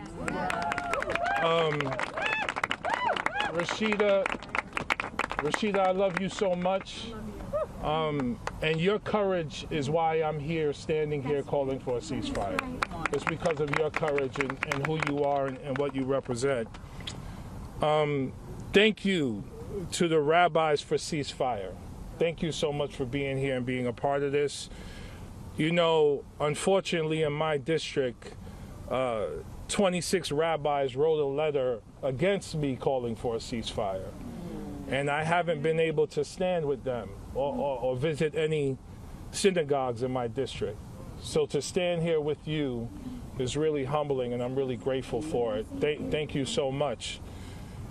Rashida, I love you so much. And your courage is why I'm here, standing here, calling for a ceasefire. It's because of your courage and who you are and what you represent. Thank you to the rabbis for ceasefire. Thank you so much for being here and being a part of this. You know, unfortunately, in my district, 26 rabbis wrote a letter against me calling for a ceasefire. And I haven't been able to stand with them or visit any synagogues in my district. So to stand here with you is really humbling, and I'm really grateful for it. Thank you so much.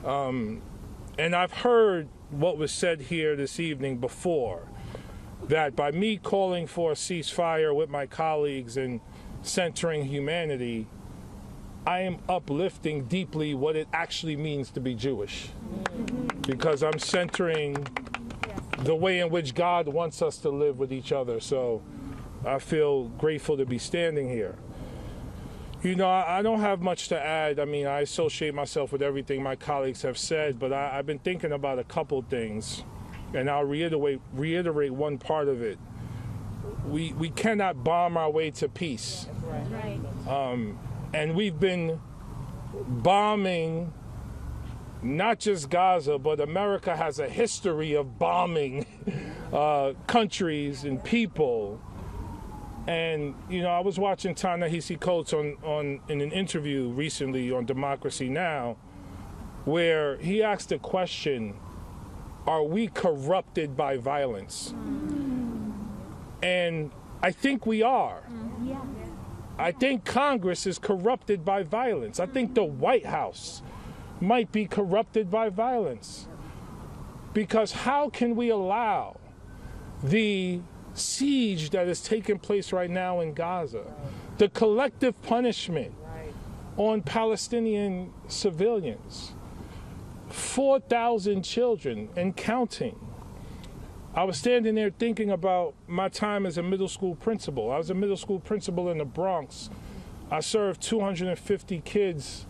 And I've heard what was said here this evening before, that by me calling for a ceasefire with my colleagues and centering humanity, I am uplifting deeply what it actually means to be Jewish, because I'm centering the way in which God wants us to live with each other. So I feel grateful to be standing here. You know, I don't have much to add. I mean, I associate myself with everything my colleagues have said, but I've been thinking about a couple things, and I'll reiterate one part of it. We cannot bomb our way to peace. And we've been bombing not just Gaza, but America has a history of bombing countries and people. And, you know, I was watching Ta-Nehisi Coates in an interview recently on Democracy Now!, where he asked the question, are we corrupted by violence? And I think we are. I think Congress is corrupted by violence. I think the White House might be corrupted by violence. Because how can we allow the siege that is taking place right now in Gaza, the collective punishment on Palestinian civilians, 4,000 children and counting? I was standing there thinking about my time as a middle school principal. I was a middle school principal in the Bronx. I served 250 kids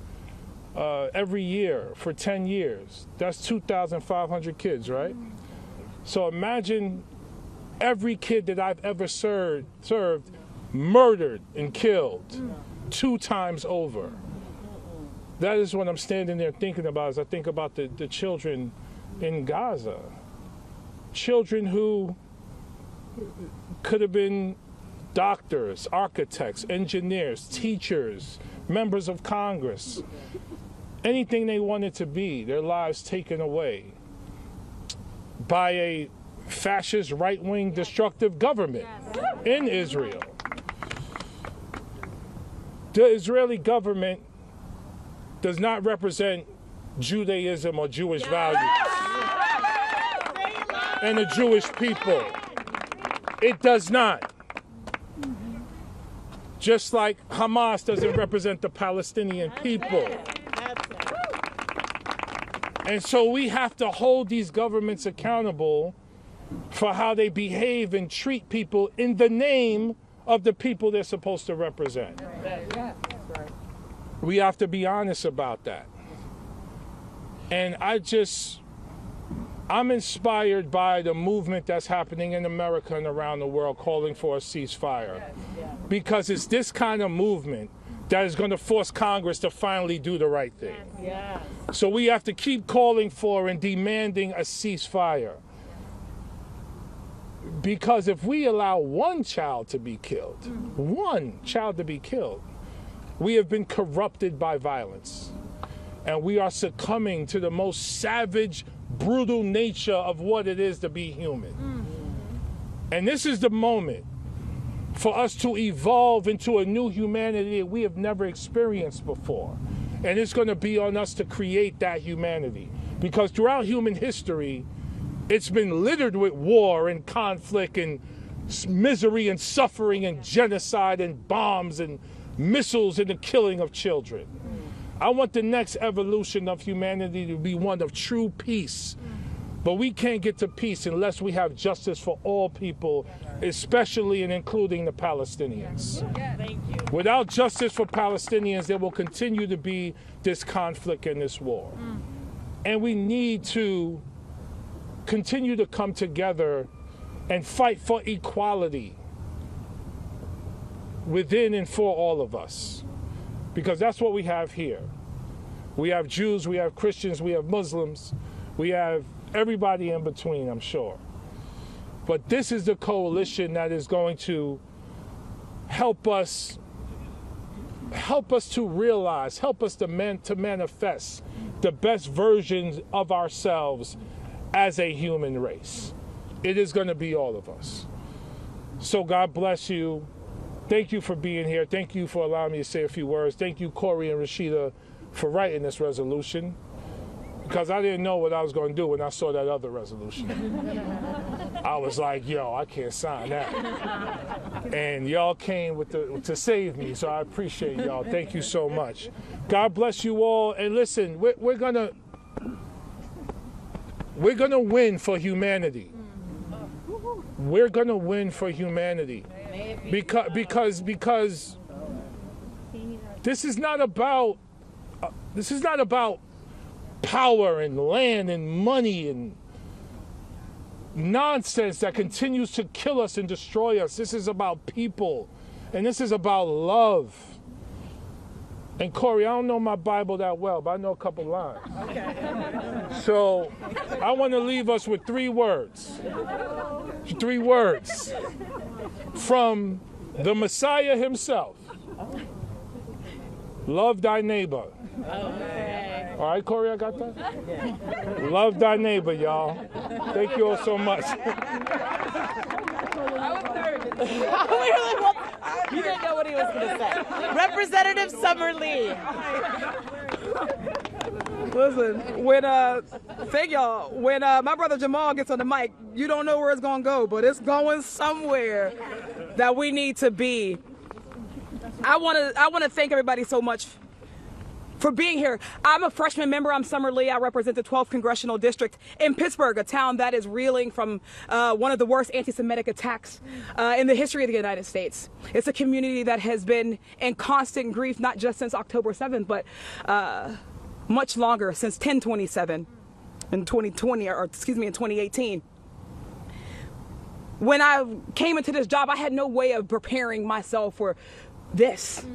every year for 10 years. That's 2,500 kids, right? So imagine every kid that I've ever served murdered and killed 2 times over. That is what I'm standing there thinking about as I think about the children in Gaza. Children who could have been doctors, architects, engineers, teachers, members of Congress, anything they wanted to be, their lives taken away by a fascist, right-wing, destructive government in Israel. The Israeli government does not represent Judaism or Jewish values and the Jewish people. It does not. Just like Hamas doesn't represent the Palestinian people. And so we have to hold these governments accountable for how they behave and treat people in the name of the people they're supposed to represent. We have to be honest about that. And I'm inspired by the movement that's happening in America and around the world calling for a ceasefire. Because it's this kind of movement that is going to force Congress to finally do the right thing. So we have to keep calling for and demanding a ceasefire. Because if we allow one child to be killed, We have been corrupted by violence, and we are succumbing to the most savage, brutal nature of what it is to be human. And this is the moment for us to evolve into a new humanity that we have never experienced before. And it's going to be on us to create that humanity. Because throughout human history, it's been littered with war and conflict and misery and suffering and genocide and bombs and missiles and the killing of children. I want the next evolution of humanity to be one of true peace. But we can't get to peace unless we have justice for all people, especially and including the Palestinians. Without justice for Palestinians, there will continue to be this conflict and this war. And we need to continue to come together and fight for equality within and for all of us. Because that's what we have here. We have Jews, we have Christians, we have Muslims, we have everybody in between, I'm sure. But this is the coalition that is going to help us to realize, help us to manifest the best versions of ourselves as a human race. It is going to be all of us. So God bless you. Thank you for being here. Thank you for allowing me to say a few words. Thank you, Corey and Rashida, for writing this resolution. Because I didn't know what I was going to do when I saw that other resolution. I was like, yo, I can't sign that. And y'all came to save me, so I appreciate y'all. Thank you so much. God bless you all. And listen, we're gonna win for humanity. We're gonna win for humanity. Because this is not about power and land and money and nonsense that continues to kill us and destroy us. This is about people, and this is about love. And Corey, I don't know my Bible that well, but I know a couple lines. Okay. So I want to leave us with 3 words. 3 words from the Messiah himself. Love thy neighbor. Okay. All right, Corey, I got that? Yeah. Love thy neighbor, y'all. Thank you all so much. You didn't know what he was going to say. Representative Summer Lee. Listen, thank y'all. When my brother Jamal gets on the mic, you don't know where it's going to go, but it's going somewhere that we need to be. I want to thank everybody so much for being here. I'm a freshman member. I'm Summer Lee. I represent the 12th Congressional District in Pittsburgh, a town that is reeling from one of the worst anti-Semitic attacks in the history of the United States. It's a community that has been in constant grief, not just since October 7th, but much longer, since 10/27 in 2020, or excuse me, in 2018. When I came into this job, I had no way of preparing myself for this,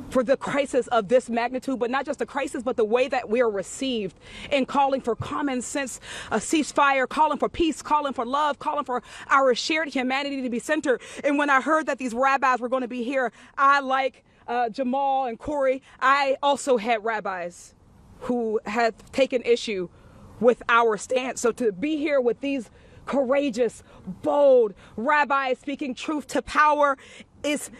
for the crisis of this magnitude, but not just the crisis, but the way that we are received in calling for common sense, a ceasefire, calling for peace, calling for love, calling for our shared humanity to be centered. And when I heard that these rabbis were going to be here, I, like Jamal and Corey, I also had rabbis who had taken issue with our stance. So to be here with these courageous, bold rabbis speaking truth to power is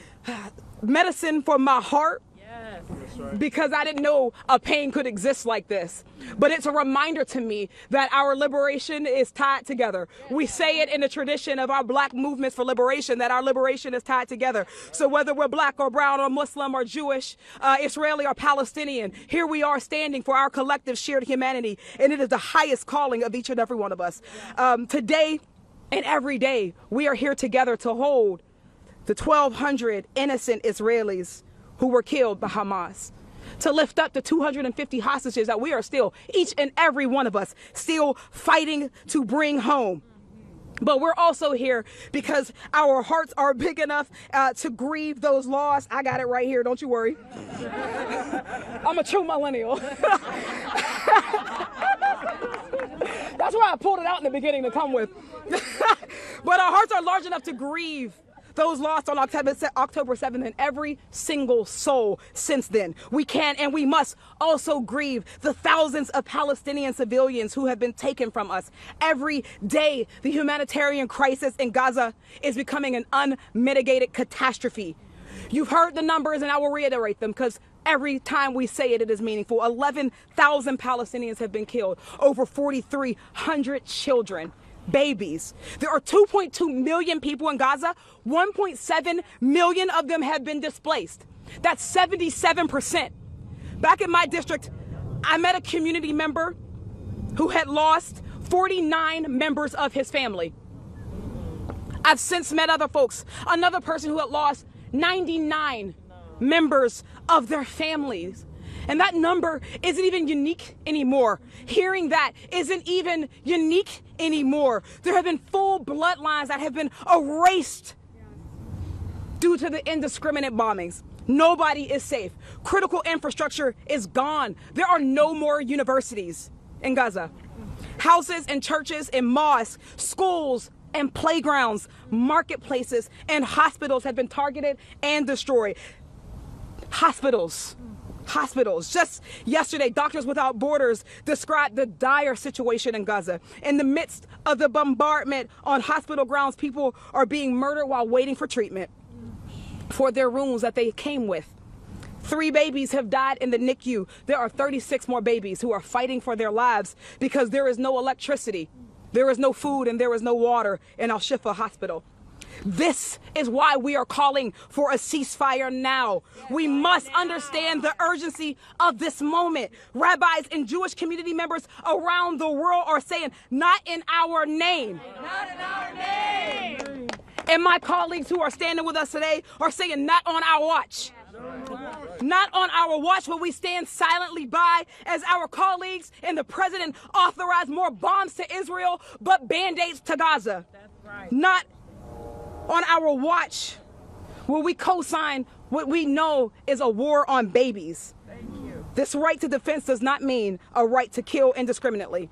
medicine for my heart. Yes. That's right. Because I didn't know a pain could exist like this. But it's a reminder to me that our liberation is tied together. We say it in the tradition of our Black movements for liberation, that our liberation is tied together. So whether we're Black or brown or Muslim or Jewish, Israeli or Palestinian, here we are standing for our collective shared humanity. And it is the highest calling of each and every one of us. Today and every day, we are here together to hold the 1,200 innocent Israelis who were killed by Hamas, to lift up the 250 hostages that we are still, each and every one of us, still fighting to bring home. But we're also here because our hearts are big enough to grieve those lost. I got it right here, don't you worry. I'm a true millennial. That's why I pulled it out in the beginning to come with. But our hearts are large enough to grieve those lost on October 7th and every single soul since then. We can and we must also grieve the thousands of Palestinian civilians who have been taken from us. Every day, the humanitarian crisis in Gaza is becoming an unmitigated catastrophe. You've heard the numbers, and I will reiterate them because every time we say it, it is meaningful. 11,000 Palestinians have been killed, over 4,300 children, babies. There are 2.2 million people in Gaza. 1.7 million of them have been displaced. That's 77%. Back in my district, I met a community member who had lost 49 members of his family. I've since met other folks. Another person who had lost 99 members of their families. And that number isn't even unique anymore. Hearing that isn't even unique anymore. There have been full bloodlines that have been erased due to the indiscriminate bombings. Nobody is safe. Critical infrastructure is gone. There are no more universities in Gaza. Houses and churches and mosques, schools and playgrounds, marketplaces and hospitals have been targeted and destroyed. Hospitals. Just yesterday, Doctors Without Borders described the dire situation in Gaza. In the midst of the bombardment on hospital grounds, people are being murdered while waiting for treatment for their wounds that they came with. 3 babies have died in the NICU. There are 36 more babies who are fighting for their lives because there is no electricity, there is no food, and there is no water in Al Shifa Hospital. This is why we are calling for a ceasefire now. We must understand the urgency of this moment. Rabbis and Jewish community members around the world are saying, not in our name. Not in our name. And my colleagues who are standing with us today are saying, not on our watch. Not on our watch will we stand silently by as our colleagues and the president authorize more bombs to Israel, but band-aids to Gaza. That's right. Not on our watch will we co-sign what we know is a war on babies. Thank you. This right to defense does not mean a right to kill indiscriminately.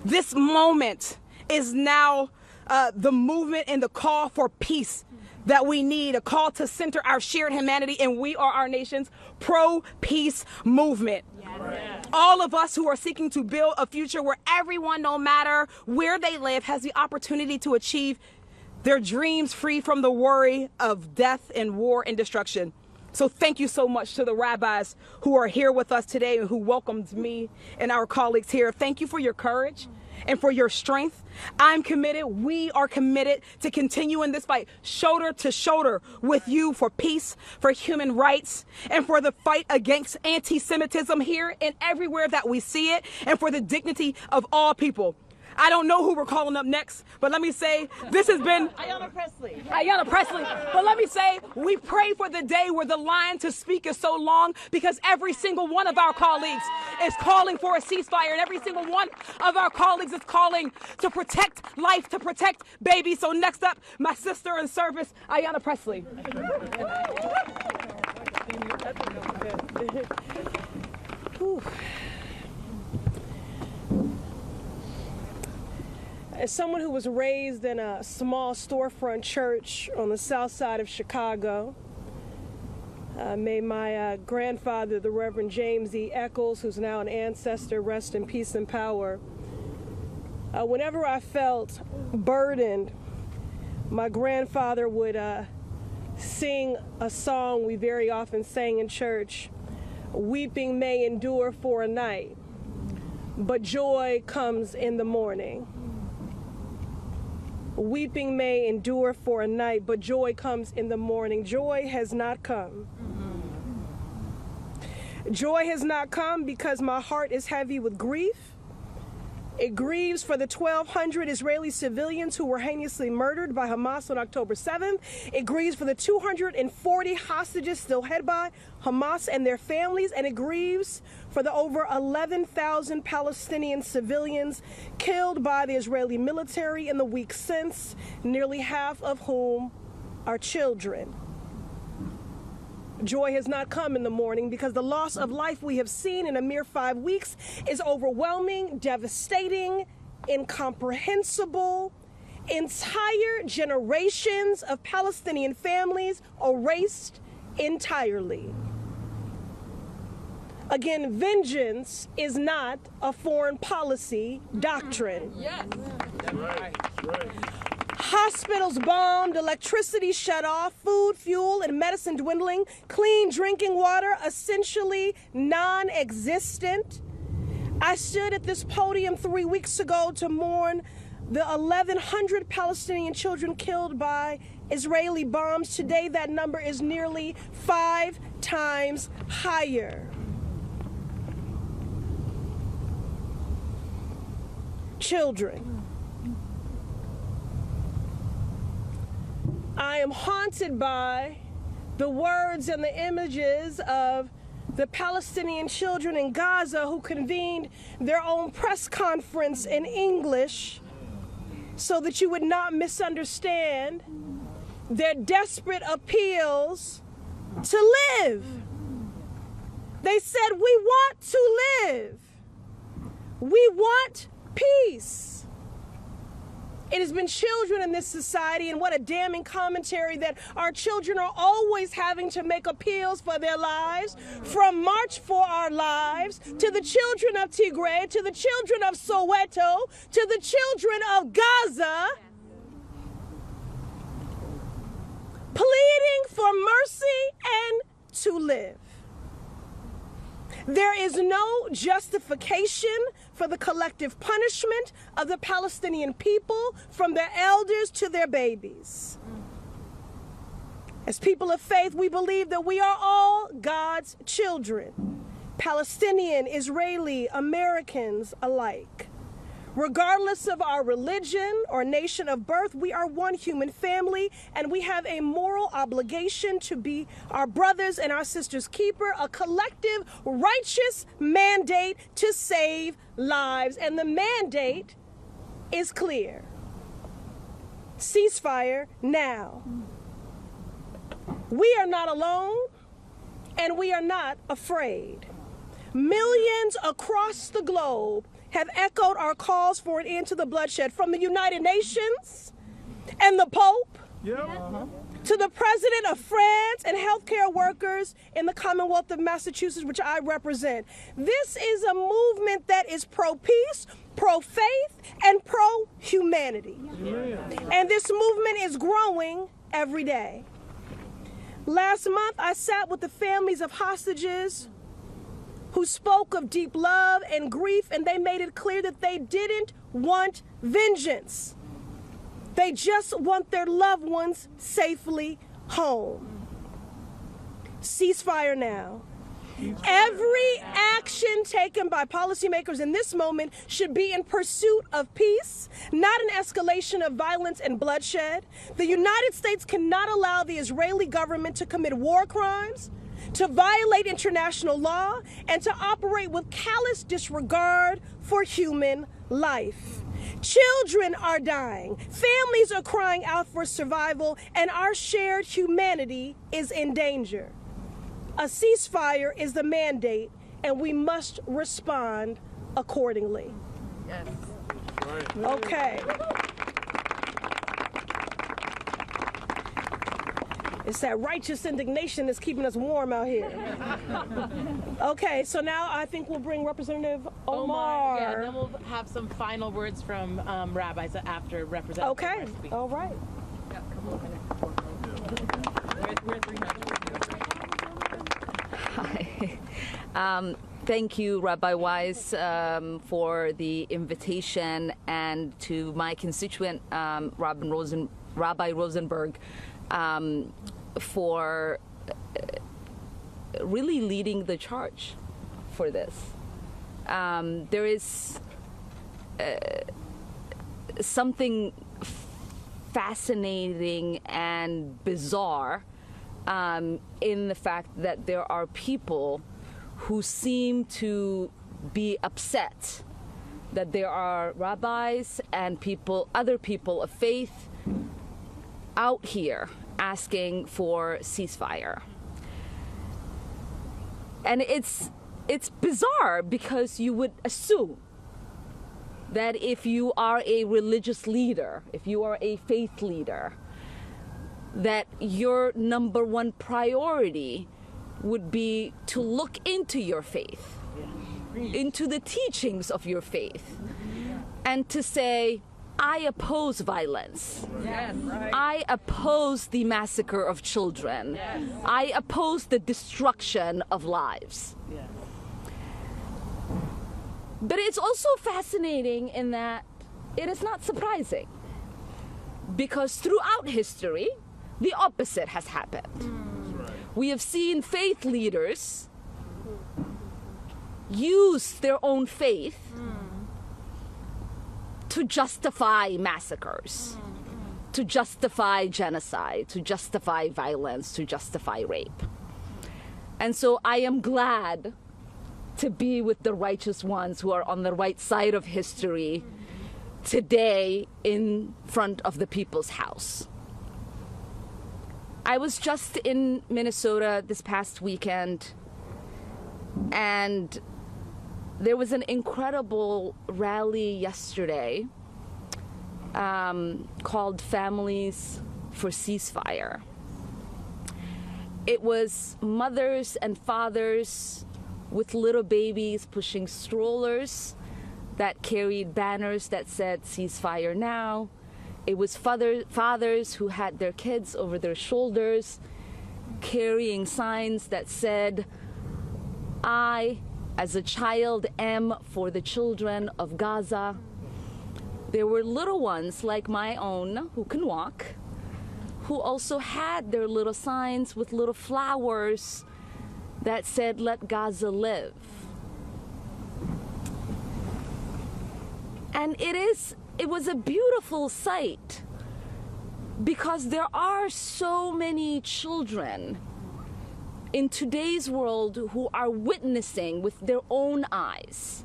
This moment is now the movement and the call for peace that we need, a call to center our shared humanity, and we are our nation's pro-peace movement. Yes. All of us who are seeking to build a future where everyone, no matter where they live, has the opportunity to achieve their dreams free from the worry of death and war and destruction. So thank you so much to the rabbis who are here with us today and who welcomed me and our colleagues here. Thank you for your courage and for your strength. I'm committed, we are committed to continuing this fight shoulder to shoulder with you for peace, for human rights, and for the fight against anti-Semitism here and everywhere that we see it, and for the dignity of all people. I don't know who we're calling up next, but let me say, this has been Ayanna Presley. But let me say, we pray for the day where the line to speak is so long, because every single one of our colleagues is calling for a ceasefire, and every single one of our colleagues is calling to protect life, to protect babies. So next up, my sister in service, Ayanna Presley. As someone who was raised in a small storefront church on the south side of Chicago, may my grandfather, the Reverend James E. Eccles, who's now an ancestor, rest in peace and power. Whenever I felt burdened, my grandfather would sing a song we very often sang in church: "Weeping may endure for a night, but joy comes in the morning." Weeping may endure for a night, but joy comes in the morning. Joy has not come. Joy has not come because my heart is heavy with grief. It grieves for the 1,200 Israeli civilians who were heinously murdered by Hamas on October 7th. It grieves for the 240 hostages still held by Hamas and their families. And it grieves for the over 11,000 Palestinian civilians killed by the Israeli military in the weeks since, nearly half of whom are children. Joy has not come in the morning because the loss of life we have seen in a mere 5 weeks is overwhelming, devastating, incomprehensible, Entire generations of Palestinian families erased entirely. Again, vengeance is not a foreign policy doctrine. Yes. Right. Hospitals bombed, electricity shut off, food, fuel, and medicine dwindling, clean drinking water essentially non-existent. I stood at this podium 3 weeks ago to mourn the 1,100 Palestinian children killed by Israeli bombs. Today, that number is nearly 5 times higher. Children. I am haunted by the words and the images of the Palestinian children in Gaza who convened their own press conference in English so that you would not misunderstand their desperate appeals to live. They said, we want to live. We want peace. It has been children in this society, and what a damning commentary that our children are always having to make appeals for their lives, from March for Our Lives, to the children of Tigray, to the children of Soweto, to the children of Gaza, pleading for mercy and to live. There is no justification for the collective punishment of the Palestinian people, from their elders to their babies. As people of faith, we believe that we are all God's children, Palestinian, Israeli, Americans alike. Regardless of our religion or nation of birth, we are one human family, and we have a moral obligation to be our brothers and our sisters' keeper, a collective righteous mandate to save lives. And the mandate is clear. Ceasefire now. We are not alone, and we are not afraid. Millions across the globe have echoed our calls for an end to the bloodshed, from the United Nations and the Pope to the President of France and healthcare workers in the Commonwealth of Massachusetts, which I represent. This is a movement that is pro-peace, pro-faith, and pro-humanity. And this movement is growing every day. Last month, I sat with the families of hostages who spoke of deep love and grief, and they made it clear that they didn't want vengeance. They just want their loved ones safely home. Ceasefire now. Every action taken by policymakers in this moment should be in pursuit of peace, not an escalation of violence and bloodshed. The United States cannot allow the Israeli government to commit war crimes, to violate international law, and to operate with callous disregard for human life. Children are dying, families are crying out for survival, and our shared humanity is in danger. A ceasefire is the mandate, and we must respond accordingly. Yes. Okay. It's that righteous indignation that's keeping us warm out here. Okay, so now I think we'll bring Representative Omar. Yeah, and then we'll have some final words from rabbis after Representative Okay, Omar speaks. all right. Yeah, come over here. We're 3 minutes. Hi. Thank you, Rabbi Wise, for the invitation, and to my constituent, Rabbi Rosenberg, for really leading the charge for this. There is something fascinating and bizarre in the fact that there are people who seem to be upset that there are rabbis and other people of faith out here asking for ceasefire. And it's bizarre, because you would assume that if you are a religious leader, if you are a faith leader, that your number one priority would be to look into your faith, into the teachings of your faith, and to say, I oppose violence. Yes. Right. I oppose the massacre of children. Yes. I oppose the destruction of lives. Yes. But it's also fascinating in that it is not surprising, because throughout history, the opposite has happened. Right. We have seen faith leaders use their own faith to justify massacres, to justify genocide, to justify violence, to justify rape. And so I am glad to be with the righteous ones who are on the right side of history today in front of the people's house. I was just in Minnesota this past weekend, and there was an incredible rally yesterday called Families for Ceasefire. It was mothers and fathers with little babies pushing strollers that carried banners that said ceasefire now. It was fathers who had their kids over their shoulders carrying signs that said, I, as a child, am for the children of Gaza. There were little ones like my own who can walk, who also had their little signs with little flowers that said, let Gaza live. And it was a beautiful sight, because there are so many children in today's world who are witnessing with their own eyes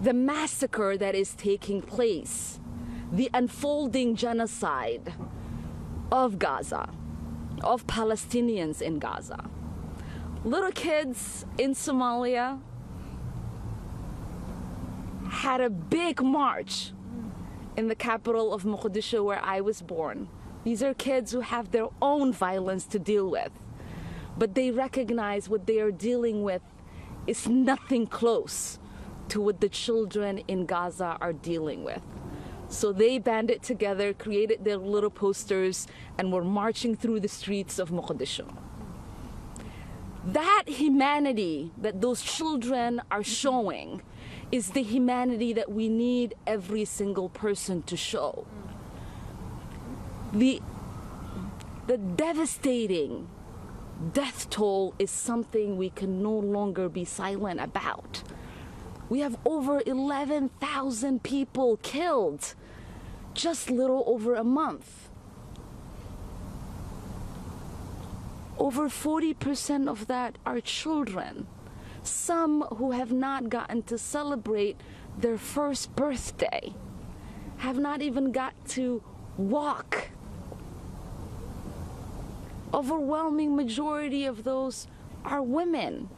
the massacre that is taking place, the unfolding genocide of Gaza, of Palestinians in Gaza. Little kids in Somalia had a big march in the capital of Mogadishu, where I was born. These are kids who have their own violence to deal with, but they recognize what they are dealing with is nothing close to what the children in Gaza are dealing with. So they banded together, created their little posters, and were marching through the streets of Mogadishu. That humanity that those children are showing is the humanity that we need every single person to show. The devastating death toll is something we can no longer be silent about. We have over 11,000 people killed just little over a month. Over 40% of that are children, some who have not gotten to celebrate their first birthday, have not even got to walk. Overwhelming majority of those are women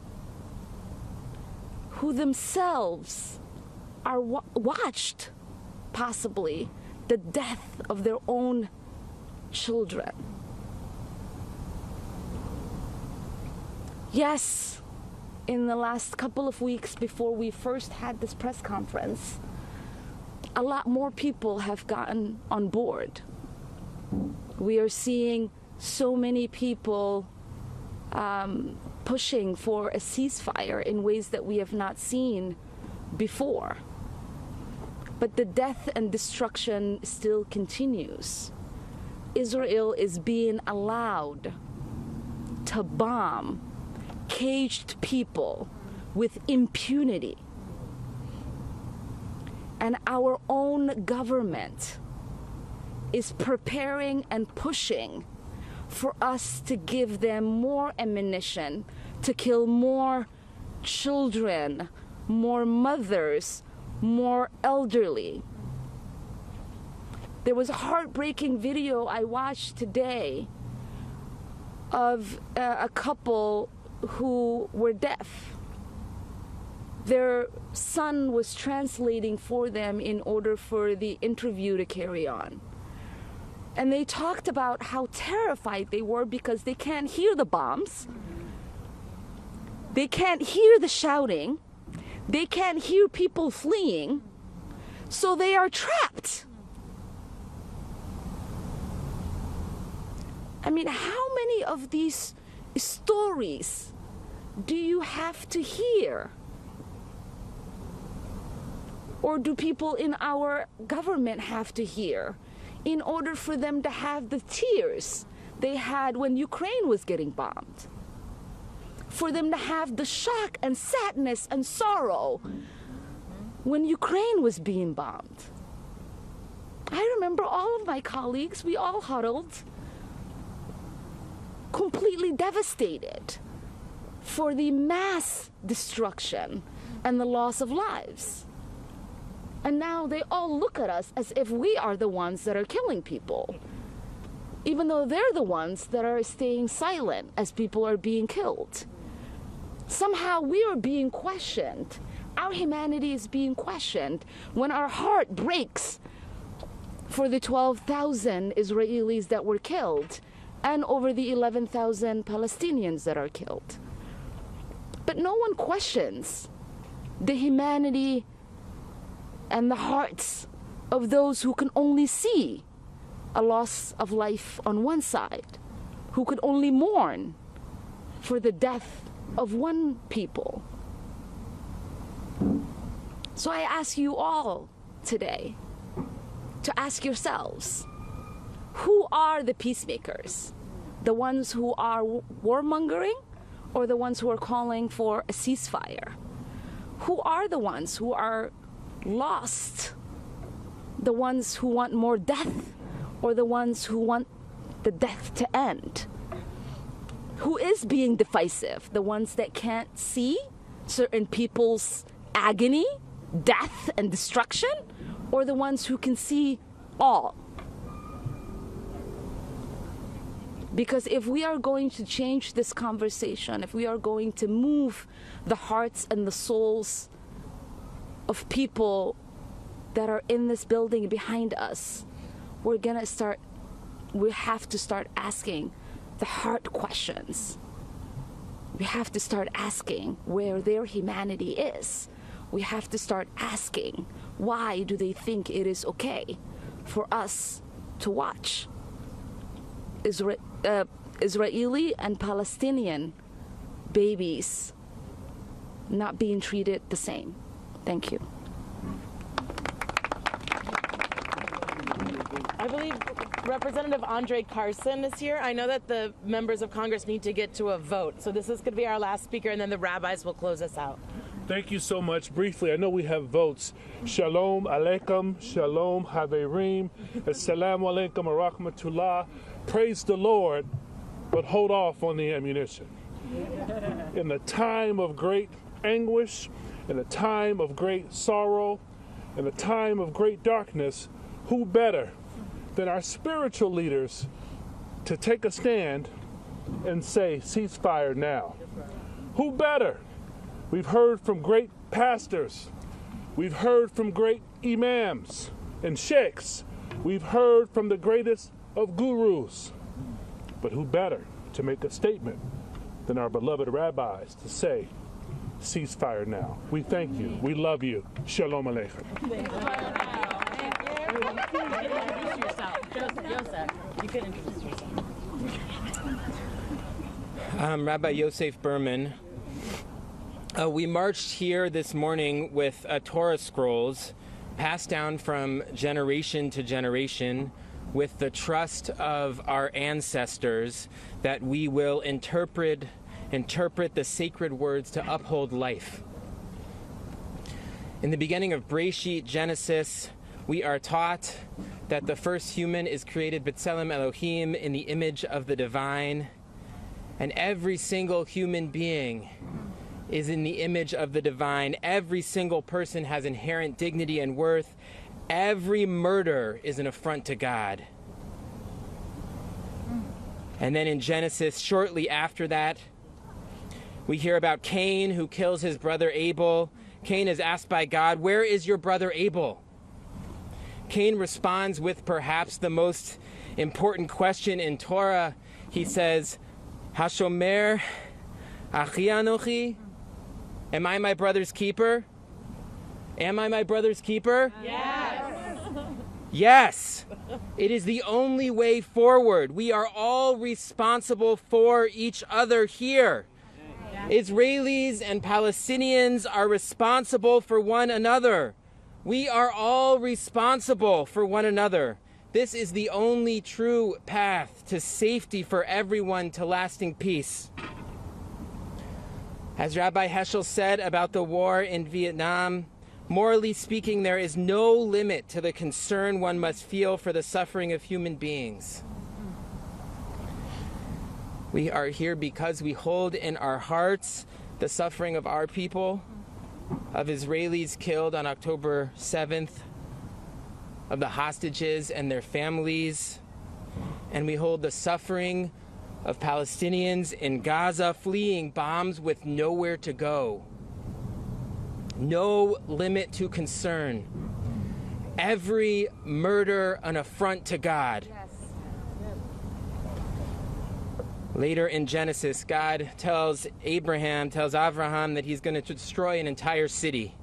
who themselves are watched, possibly, the death of their own children. Yes, in the last couple of weeks before we first had this press conference, a lot more people have gotten on board. We are seeing so many people pushing for a ceasefire in ways that we have not seen before. But the death and destruction still continues. Israel is being allowed to bomb caged people with impunity. And our own government is preparing and pushing for us to give them more ammunition to kill more children, more mothers, more elderly. There was a heartbreaking video I watched today of a couple who were deaf. their son was translating for them in order for the interview to carry on. And they talked about how terrified they were because they can't hear the bombs. They can't hear the shouting. They can't hear people fleeing. So they are trapped. I mean, how many of these stories do you have to hear? Or do people in our government have to hear in order for them to have the tears they had when Ukraine was getting bombed? For them to have the shock and sadness and sorrow when Ukraine was being bombed? I remember all of my colleagues, we all huddled, completely devastated for the mass destruction and the loss of lives. And now they all look at us as if we are the ones that are killing people, even though they're the ones that are staying silent as people are being killed. Somehow we are being questioned. Our humanity is being questioned when our heart breaks for the 12,000 Israelis that were killed and over the 11,000 Palestinians that are killed. But no one questions the humanity and the hearts of those who can only see a loss of life on one side, who could only mourn for the death of one people. So I ask you all today to ask yourselves, who are the peacemakers? The ones who are warmongering or the ones who are calling for a ceasefire? Who are the ones who are lost? The ones who want more death or the ones who want the death to end? Who is being divisive? The ones that can't see certain people's agony, death, and destruction, or the ones who can see all? Because if we are going to change this conversation, if we are going to move the hearts and the souls of people that are in this building behind us, we have to start asking the hard questions. We have to start asking where their humanity is. We have to start asking, why do they think it is okay for us to watch Israeli and Palestinian babies not being treated the same? Thank you. I believe Representative Andre Carson is here. I know that the members of Congress need to get to a vote, so this is going to be our last speaker, and then the rabbis will close us out. Thank you so much. Briefly, I know we have votes. Shalom Aleichem, Shalom Haverim, Assalamu Alaikum wa Rahmatullah. Praise the Lord, but hold off on the ammunition. In the time of great anguish, in the time of great sorrow, in the time of great darkness, who better than our spiritual leaders to take a stand and say, ceasefire now? Who better? We've heard from great pastors. We've heard from great imams and sheikhs. We've heard from the greatest of gurus. But who better to make a statement than our beloved rabbis to say, ceasefire now? We thank you. We love you. Shalom Aleichem. You could introduce yourself. Rabbi Yosef Berman. We marched here this morning with Torah scrolls passed down from generation to generation with the trust of our ancestors that we will interpret the sacred words to uphold life. In the beginning of Breshit, Genesis, we are taught that the first human is created B'Tselem Elohim, in the image of the divine, and every single human being is in the image of the divine. Every single person has inherent dignity and worth. Every murder is an affront to God. And then in Genesis, shortly after that, we hear about Cain, who kills his brother Abel, Cain is asked by God, "Where is your brother Abel?" Cain responds with perhaps the most important question in Torah. He says, "Hashomer achi anochi?" Am I my brother's keeper? Am I my brother's keeper? Yes. Yes. It is the only way forward. We are all responsible for each other here. Israelis and Palestinians are responsible for one another. We are all responsible for one another. This is the only true path to safety for everyone, to lasting peace. As Rabbi Heschel said about the war in Vietnam, morally speaking, there is no limit to the concern one must feel for the suffering of human beings. We are here because we hold in our hearts the suffering of our people, of Israelis killed on October 7th, of the hostages and their families, and we hold the suffering of Palestinians in Gaza fleeing bombs with nowhere to go. No limit to concern. Every murder an affront to God. Later in Genesis, God tells Avraham that he's going to destroy an entire city.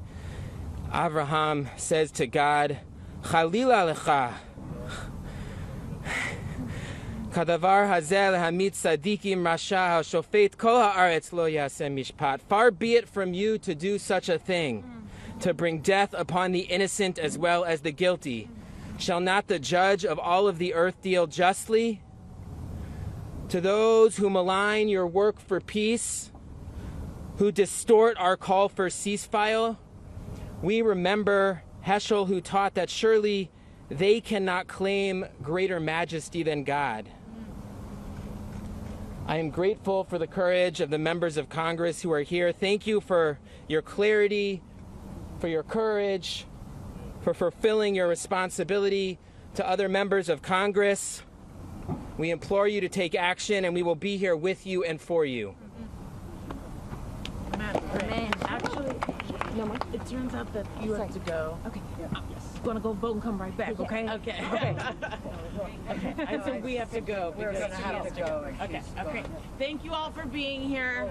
Avraham says to God, "Chalila lecha, kadavar hazel hamit sadikim rasha hashofet kol haaretz lo yaseh mishpat." Far be it from you to do such a thing, to bring death upon the innocent as well as the guilty. Shall not the judge of all of the earth deal justly? To those who malign your work for peace, who distort our call for ceasefire, we remember Heschel, who taught that surely they cannot claim greater majesty than God. I am grateful for the courage of the members of Congress who are here. Thank you for your clarity, for your courage, for fulfilling your responsibility. To other members of Congress, we implore you to take action, and we will be here with you and for you. Actually, it turns out that you have to go. Okay. I'm gonna go vote and come right back. Okay. Okay. Okay. Okay. I think we have to go. We're gonna have to go. Okay. Okay. Thank you all for being here.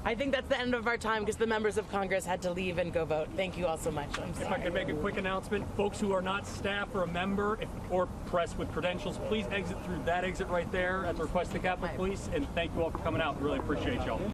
I think that's the end of our time because the members of Congress had to leave and go vote. Thank you all so much. If I could make a quick announcement, folks who are not staff or a member or press with credentials, please exit through that exit right there at the request of the Capitol Police. And thank you all for coming out. Really appreciate y'all.